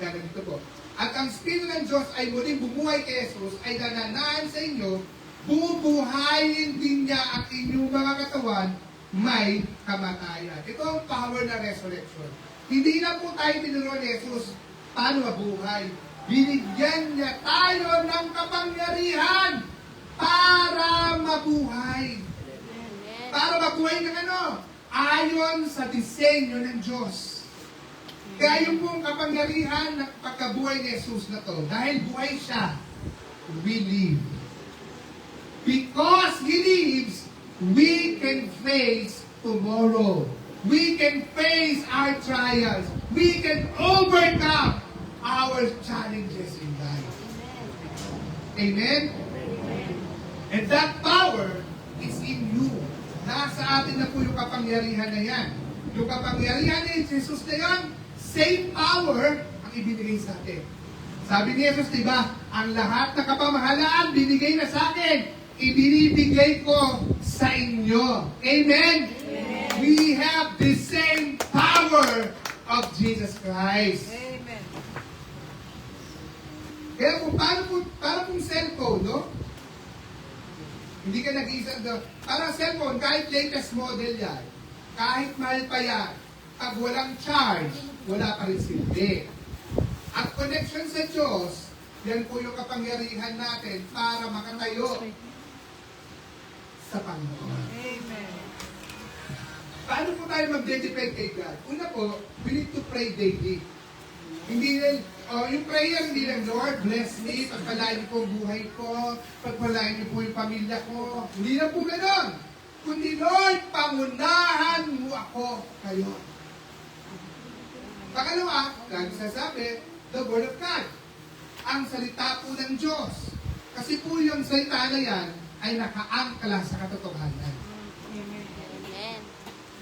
kaya dito po, at ang Espiritu ng Diyos ay muli bumuhay kay Jesus, ay nananahan sa inyo, bubuhayin din niya ang inyong mga katawan, may kamatayan. Ito ang power na resurrection. Hindi na po tayo tinuruan ni Jesus paano mabuhay. Binigyan niya tayo ng kapangyarihan para mabuhay. Para mabuhay ng ano? Ayon sa disenyo ng Diyos. Kaya yung pong kapangyarihan ng pagkabuhay ni Jesus na to, dahil buhay siya, we live. Because He lives, we can face tomorrow. We can face our trials. We can overcome our challenges in life. Amen? And that power is in you. Nasa atin na po yung kapangyarihan na yan. Yung kapangyarihan ni Jesus na yan, same power ang ibinigay sa atin. Sabi ni Jesus, diba, ang lahat na kapamahalaan binigay na sa akin, ibinibigay ko sa inyo. Amen? Amen. We have the same power of Jesus Christ. Amen. Kaya kung para kung cellphone, no? Hindi ka nag-iisa doon. Parang cellphone, kahit latest model yan, kahit mahal pa yan, pag walang charge, wala pa rin silbi. At connection sa Diyos, yan po yung kapangyarihan natin para makatayo sa Panginoon. Amen. Paano po tayo mag-dedicate kay God? Una po, we need to pray daily. Hindi lang, yung prayer, hindi lang, Lord, bless me, pagpalain niyo po ang buhay ko, pagpalain niyo po yung pamilya ko. Hindi lang po gano'n. Kundi, Lord, pangunahan mo ako kayo. Pangalawa, lagi sasabi, the Word of God. Ang salita po ng Diyos. Kasi po yung salita na yan ay nakaangkla sa katotohanan. Amen.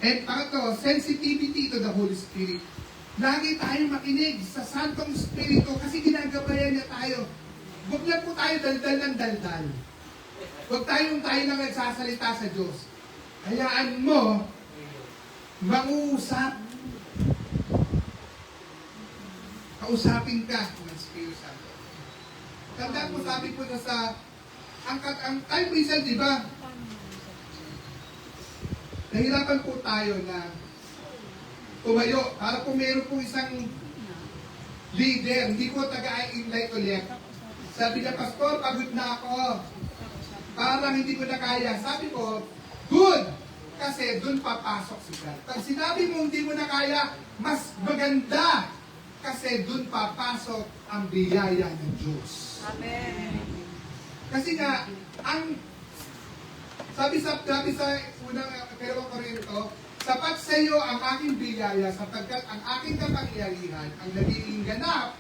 And pangatlo, sensitivity to the Holy Spirit. Lagi tayong makinig sa Santong Espiritu kasi ginagabayan niya tayo. Huwag lang po tayo daldal ng daldal. Huwag tayo lang nagsasalita sa Diyos. Hayaan mo, mangusap. Kausapin ka ng Espiritu Santo. Tandaan po, sabi po na sa ang tayo minsan, di ba? Nahirapan po tayo na tumayo. Para kung meron po isang leader, hindi ko taga-invite ulit. Sabi niya, Pastor, pagod na ako. Parang hindi ko na kaya. Sabi ko, good! Kasi dun papasok si God. Pag sinabi mo hindi mo na kaya, mas maganda. Kasi dun papasok ang biyaya ng Diyos. Amen. Kasi nga, sabi sa unang Kalawang Korinto, sapat sa iyo ang aking biyaya sapagkat ang aking kapangyarihan ang nagiging ganap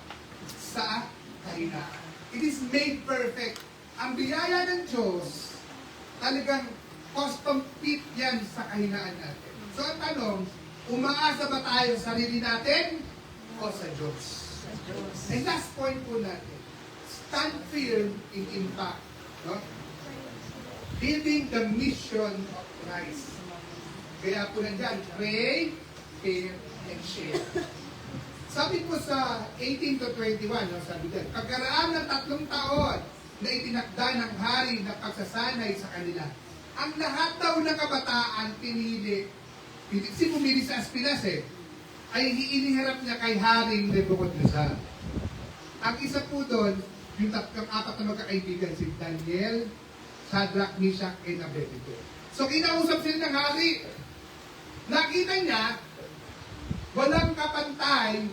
sa kahinaan. It is made perfect. Ang biyaya ng Diyos, talagang custom fit yan sa kahinaan natin. So ang tanong, umaasa ba tayo sa sarili natin o sa Diyos? And last point po natin, stand firm in impact. No? Living the mission of Christ. Kaya po nandyan, pray, care, and share. Sabi po sa 18 to 21, no, sabi dyan, pagkaraan ng 3 taon na itinakda ng hari na pagsasanay sa kanila, ang lahat daw ng kabataan pumili sa Aspinas ay iniharap niya kay Haring Nebuchadnezzar. Ang isa po doon, yung 4 na magkakaibigan, si Daniel, Shadrach, Meshach, and Abednego. So kinausap sila ng hari. Nakita niya, walang kapantay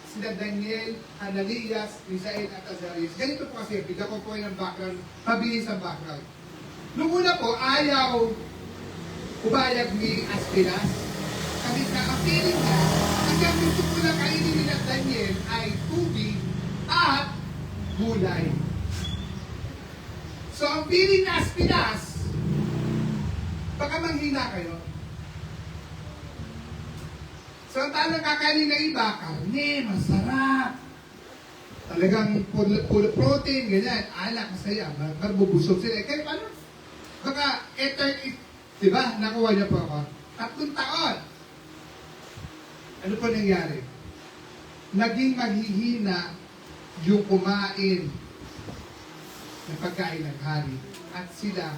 sila Daniel, Ananias, Misael at Azarias. Ganito po kasi, bigyan ko po ng background, mabilis ang background. Noong una po, ayaw umayag ni Aspiras. Kasi ang feeling niya, kasi ang gusto ko lang kainin nila Daniel ay tubig at gulay. So ang feeling ni Aspiras, baka manghina kayo. So ang talang kakainin ng iba, karne, masarap. Talagang full protein, ganyan. Alak, masaya, marbubusog sila. Kaya paano? Baka, di ba? Nakuha niyo po ako. 3 taon. Ano po nangyari? Naging maghihina yung kumain ng pagkain ng hari. At sila,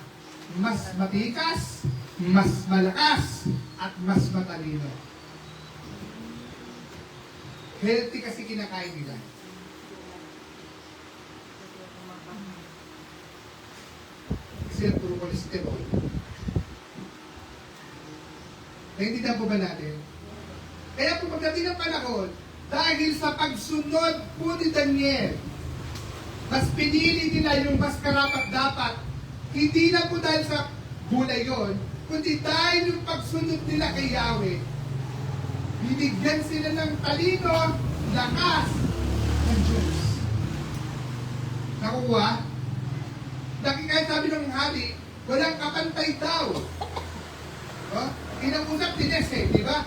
mas matikas, mas malakas, at mas matalino. Healthy kasi kinakain nila. Kasi puro cholesterol. Naintindihan po ba natin? Kaya po pagdating ng panahon, dahil sa pagsunod po ni Daniel, mas pinili nila yung mas karapat-dapat. Hindi na po dahil sa gulay yun, kundi dahil yung pagsunod nila kay Yahweh, binigyan sila ng talino, lakas ng Diyos. Nakuha? Dahil kahit sabi ng hari, walang kapantay daw. Oh? Inang-usap din di ba?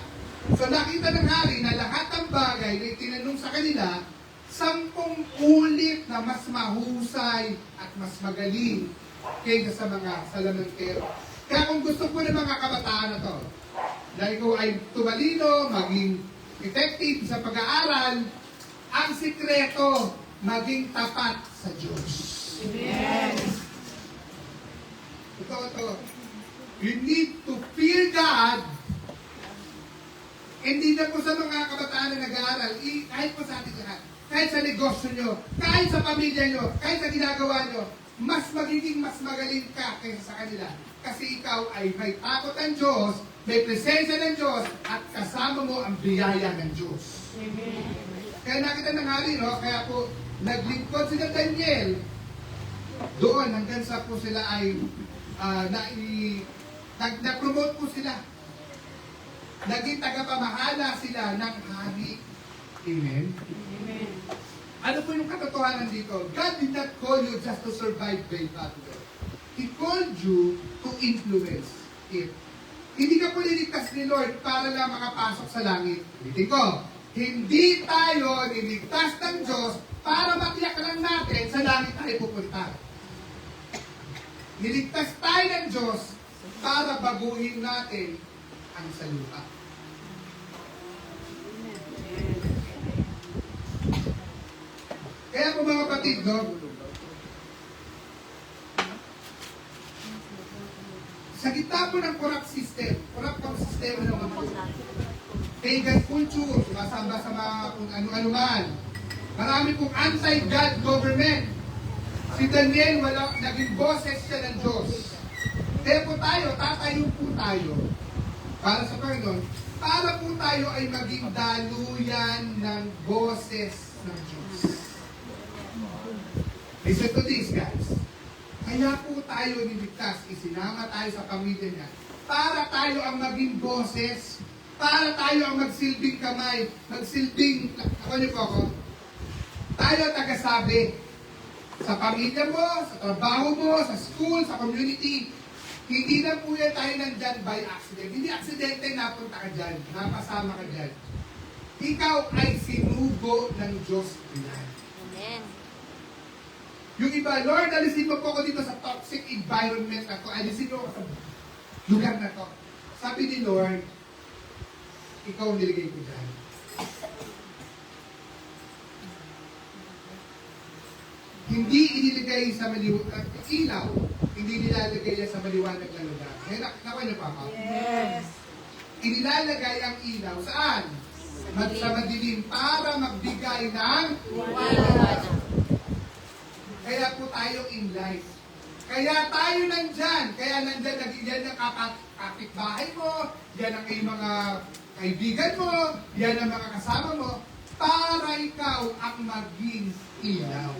So nakita ng hari na lahat ng bagay na itinanong sa kanila, 10 ulit na mas mahusay at mas magaling kaysa sa mga salamangkero. Kaya kung gusto po ng mga kabataan na to, dahil ikaw ay tumalino, maging effective sa pag-aaral, ang sikreto, maging tapat sa Diyos. Amen. Ito. You need to fear God. Hindi na po sa mga kabataan na nag-aaral, kahit po sa ating lahat, kahit sa negosyo nyo, kahit sa pamilya nyo, kahit sa ginagawa nyo, mas magiging mas magaling ka kaysa sa kanila. Kasi ikaw ay may takot ng Diyos, may presensya ng Diyos, at kasama mo ang biyaya ng Diyos. Amen. Kaya nakita ng hari, no? Kaya po, naglingkod sila Daniel, doon hanggang sa po sila ay na-promote po sila. Naging tagapamahala sila ng hari. Amen? Amen. Ano po yung katotohanan dito? God did not call you just to survive by battle. He called you to influence it. Hindi ka po niligtas ni Lord para lang makapasok sa langit. Ulitin ko, hindi tayo niligtas ng Diyos para matiyak lang natin sa langit tayo pupunta. Niligtas tayo ng Diyos para baguhin natin ang salita. Kaya po mga kapatid, no? Sa gitna po ng corrupt ang sistema ng mundo. Pagan culture, sumasamba sa mga kung ano-ano man. Marami pong anti-God government. Si Daniel, naging boses siya ng Diyos. Kaya po tayo, tatayo po tayo para sa Panginoon, para po tayo ay maging daluyan ng boses ng Diyos. Listen to this, guys. Kaya po tayo niligtas, isinama tayo sa pamilya niya, para tayo ang maging boses, para tayo ang magsilbing kamay, magsilbing, ako niyo po ako, tayo tagasabi sa pamilya mo, sa trabaho mo, sa school, sa community. Hindi na po yan tayo nandyan by accident. Hindi aksidente napunta ka dyan, napasama ka dyan. Ikaw ay sinugo ng Diyos yan. Amen. Yung iba, Lord, alisin mo po ako dito sa toxic environment na to. Alisin mo ako sa lugar na to. Sabi ni Lord, ikaw ang niligay ko dyan. Hindi iniligay sa ilaw, hindi nilalagay yan sa maliwanag na lugar. Nakuha niyo pa ako? Yes. Inilalagay ang ilaw saan? Sa madilim para magbigay ng Wala. kaya po tayo in life. Kaya tayo nandyan. Kaya nandyan, yan ang kapitbahay mo, yan ang iyong mga kaibigan mo, yan ang mga kasama mo, para ikaw ang maging ilaw.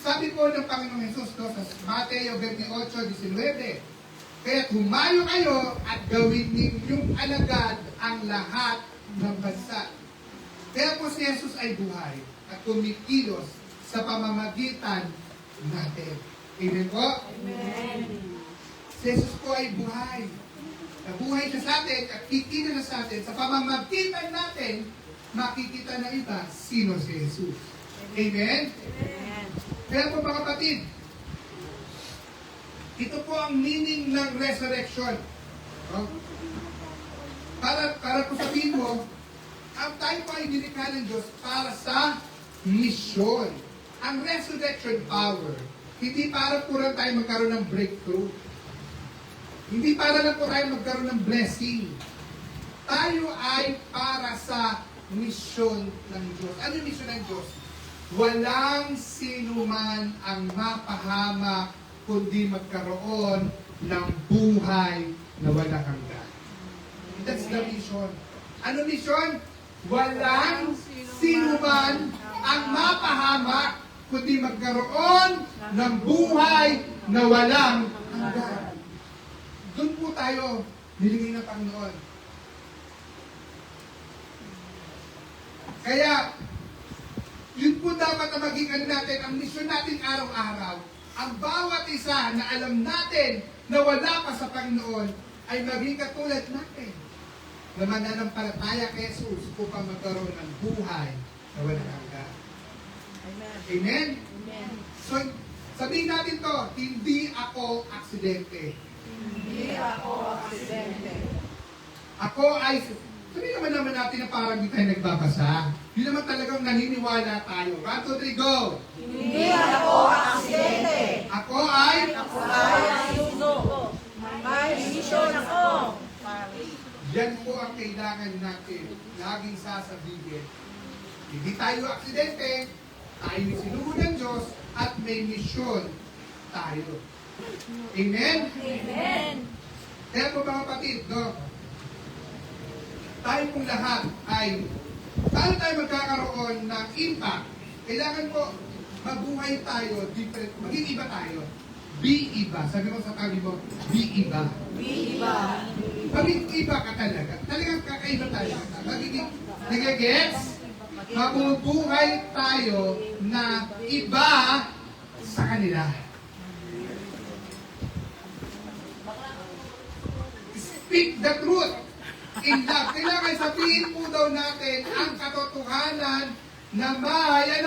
Sabi po ng Panginoong Hesus no, sa Mateo 28:19, kaya humayo kayo at gawin ninyong alagad ang lahat ng bansa. Kaya po si Jesus ay buhay at kumikilos sa pamamagitan natin. Amen po? Amen. Si Jesus po ay buhay. Nabuhay siya sa atin at kikita na sa atin. Sa pamamagitan natin, makikita na iba sino si Jesus. Amen? Amen. Kaya po mga kapatid, ito po ang meaning ng resurrection. No? Para po sabihin mo, ang tayo po ay nilikha ng Diyos para sa mission. Ang resurrection power, hindi para po lang tayo magkaroon ng breakthrough. Hindi para lang po tayo magkaroon ng blessing. Tayo ay para sa mission ng Diyos. Ano yung mission ng Diyos? Walang sino man ang mapahamak kundi magkaroon ng buhay na walang hanggan. That's the mission. Ano mission? Walang sino man ang mapahamak kundi magkaroon ng buhay na walang hanggan. Doon po tayo nilingin ng Panginoon. Kaya, yun po dapat na maging ano natin, ang misyon natin araw-araw. Ang bawat isa na alam natin na wala pa sa Panginoon ay maging katulad natin. Na mananampalataya kay Jesus upang magkaroon ng buhay na walang hanggan. Amen. Amen? Amen. So, sabihin natin to, hindi ako aksidente. Hindi ako aksidente. Ako ay, sabihin naman natin na parang hindi tayo nagbabasa. Yun naman talagang naniniwala tayo. 1, 2, 3, go! Hindi ako aksidente. Ako ay, Ako ay suno. May misyon ako. yan po ang kailangan natin laging sasabihin. Hindi tayo aksidente, tayo ni sinugo ng Diyos at may misyon tayo. Amen? Amen. Kaya po mga kapatid, no? Tayo pong lahat ay, paano tayo magkakaroon ng impact? Kailangan po, mabuhay tayo, different, maging iba tayo. Be iba. Sabi mo sa tabi mo, be iba. Iba. Maging iba ka talaga. Talagang kakaiba tayo. Magiging, nagigets? Mabubuhay tayo na iba sa kanila. Speak the truth in love. Kailangan sabihin po daw natin ang katotohanan na may,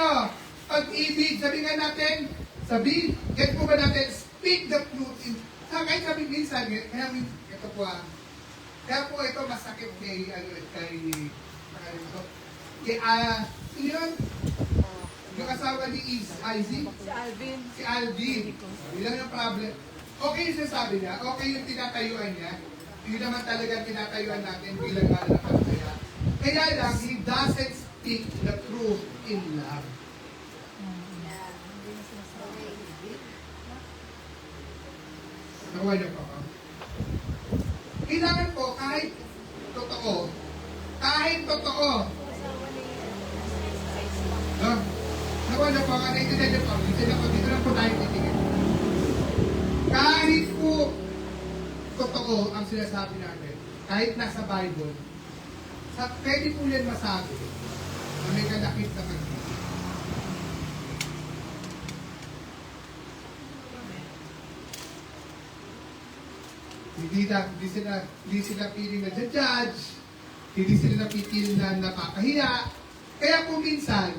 pag-ibig. Sabihin natin, get po ba natin, speak the truth in kahit sabi minsan, kaya ito po kaya po ito masakit kay, sino yun? Yung asawa ni Isaac? Si Alvin. Si Alvin. Ilan yung problem? Okay yung sinasabi niya, okay yung tinatayuan niya, yun naman talaga tinatayuan natin bilang kaya. Kaya lang, he doesn't speak the truth in love. Nakuha niyo po ako? Kailangan po, kahit totoo, no? Nakuha niyo po, naintindihan niyo po, dito lang po tayo titingin. Kahit po totoo ang sinasabi natin, kahit nasa Bible, pwede po yan masabi na may kalakip na pag-ibig. Hindi sila piling na judge, hindi sila napitil na napakahiya. Kaya kung minsan,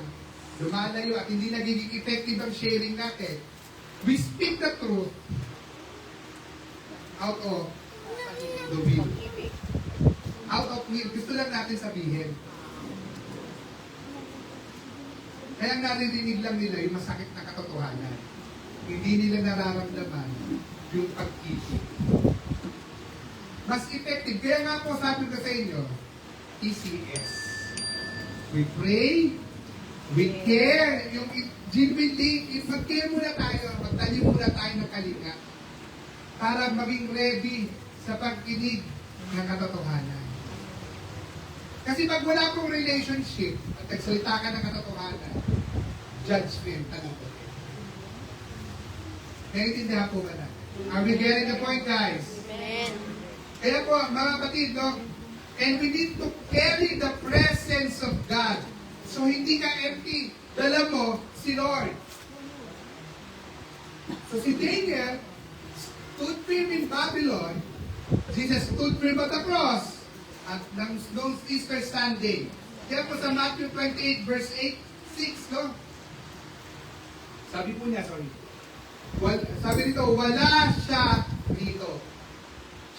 lumalayo at hindi nagiging effective ang sharing natin, we speak the truth out of the will. Out of will. Gusto lang natin sabihin. Kaya naririnig lang nila yung masakit na katotohanan. Hindi nila nararamdaman yung pag-ibig. Mas effective. Kaya nga po sabi ko sa inyo, ECS. We pray, With care, yung genuinely, mag-care muna tayo, magtanim muna tayo ng kalinga para maging ready sa pagkinig ng katotohanan. Kasi pag wala pong relationship at nagsalita ka ng katotohanan, judgment, ano po? Naiintindihan po ba na? Are we getting the point, guys? Amen. Kaya po, mga kapatid, no? And we need to carry the presence of God. So, hindi ka empty. Dala mo si Lord. So, si Daniel stood firm in Babylon. Jesus stood firm at the cross at nung Easter Sunday. Kaya po sa Matthew 28 verse 6, no? Sabi po niya, sabi dito, wala siya dito.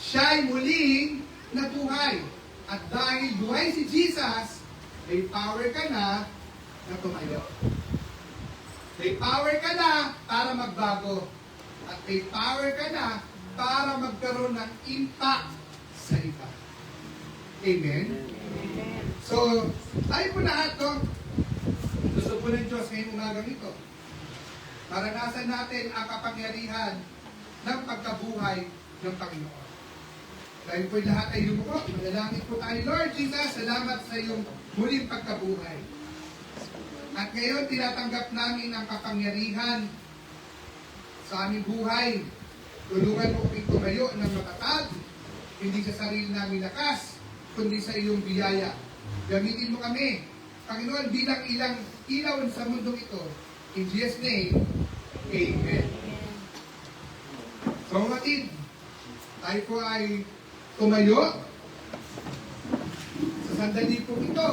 Siya'y muling nabuhay. At dahil buhay si Jesus, may power ka na tumayo. May power ka na para magbago. At may power ka na para magkaroon ng impact sa iba. Amen? So, tayo po lahat, no? Gusto po ng Diyos ngayong umagang ito. Maranasan natin ang kapangyarihan ng pagkabuhay ng Panginoon. Dahil po lahat ay lumuko, manalangin po tayo, Lord Jesus, salamat sa iyong muling pagkabuhay. At ngayon, tinatanggap namin ang kapangyarihan sa aming buhay. Tulungan mo kaming tumayo ng matatag, hindi sa sarili namin lakas, kundi sa iyong biyaya. Gamitin mo kami, Panginoon, bilang ilang ilaw sa mundong ito. In Jesus' name, Amen. So, kapatid, tayo po ay tumayo. Sa sandali po ito,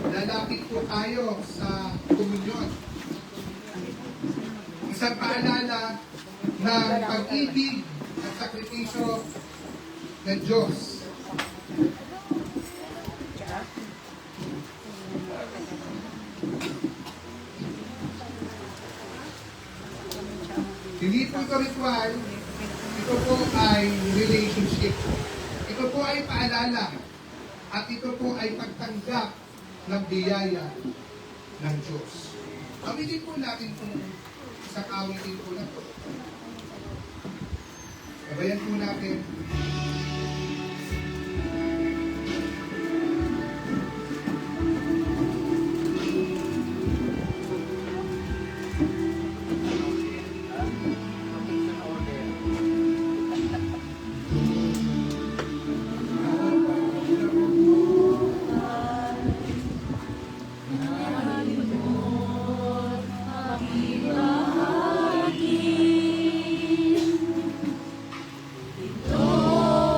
lalapit po tayo sa komunyon. Isang paalala ng pag-ibig at sakripisyo ng Diyos. Hindi po ito ritual, ito po ay relationship. Ito po ay paalala at ito po ay pagtanggap ng biyaya ng Diyos. Awitin po natin kung isang awitin po na po. Sabayan po natin. Ito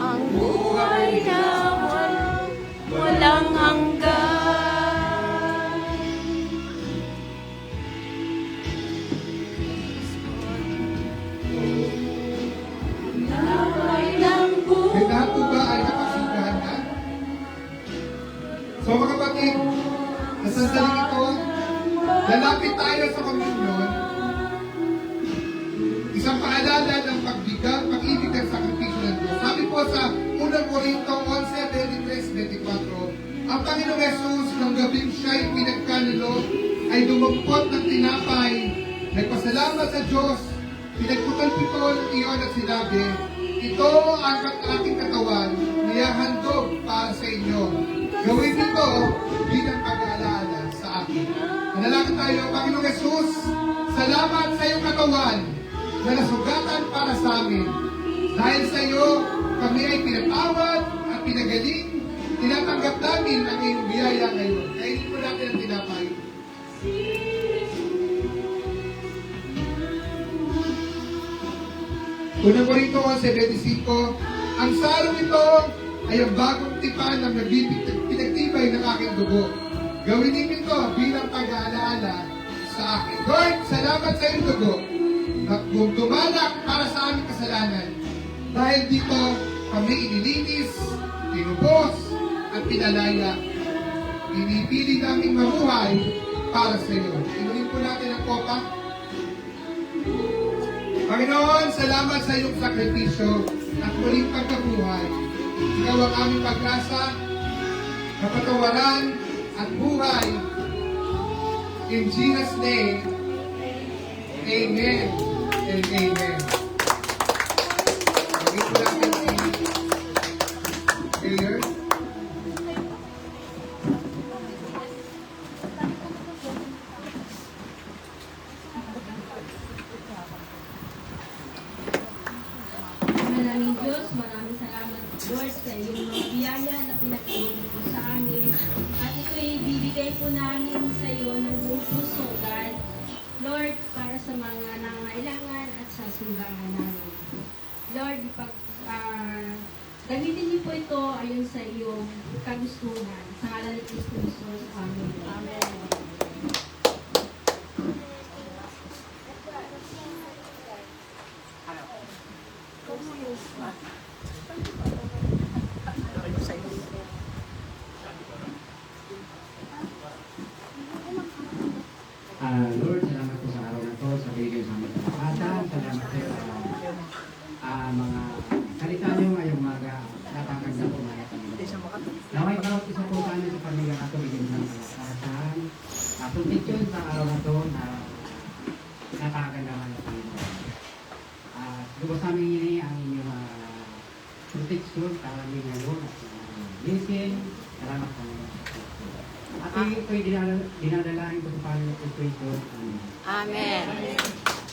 ang buhay na walang hanggan. Laway ng May lahat po buhay. ba ay nakasugahan na? So mga kapatid, sa sandaling ito, lalapit tayo sa komunyon. Isang paalala ng pag-ibig at sakripisyo ng Diyos. Sabi po sa 1 Corinto 11:23-24, ang Panginoong Jesus ng gabing siya'y pinagkanilo ay dumampot ng tinapay, nagpasalamat sa Diyos, pinagputol-putol iyon at sinabi, ito ang aking katawan, niyahandog para sa inyo. Gawin nito bilang pag-aalala sa akin. Manalangin tayo, Panginoong Jesus, salamat sa iyong katawan na nasugatan para sa amin. Dahil sa iyo, kami ay pinatawad at pinagaling. Tinatanggap namin ang iyong biyaya ngayon. Kainin po natin ang tinapay. Unang Korinto 11:25, ang sarong ito ay ang bagong tipan ng pinagtibay ng aking dugo. Gawin niyo ito bilang pag-aalaala sa akin. Lord, salamat sa iyong dugo na dumalak para sa aming kasalanan. Dahil dito, kami inilinis, tinubos, at pinalaya. Pinipili naming mamuhay para sa iyo. Inumin po natin ang kopa. Panginoon, salamat sa iyong sakripisyo at muling pagkabuhay. Ikaw ang aming pag-asa, kapatawaran at buhay. In Jesus' name, Amen and Amen. Pagin po natin si Mayor. Maraming Diyos, maraming salamat Lord sa iyong mga biyaya na pinag-ibig po sa amin. At ito'y bibigay po namin sa iyo ng buong puso, God. Lord, para sa mga nangangailangan at sa simbahan namin. Lord, gamitin niyo po ito ayon sa iyong kagustuhan. Sa ngalan ni Kristo Jesus. Amen. Amen. Lord, salamat po sa araw na to, sa bigay sa aming kalakatan. Salamat po sa mga salita niyo ngayong umaga. Napakaganda po mga Panginoon. Naway bawat isa po sa amin sa pamilya na to, bigyan ng kalakatan. Protection sa araw na to na napakaganda mga Panginoon. Lubos sa amin yun ang inyong protection para amin ngayon at blessing. Salamat po. At ito'y dinadalahin ko sa Panginoon Kristo. Amen. Amen.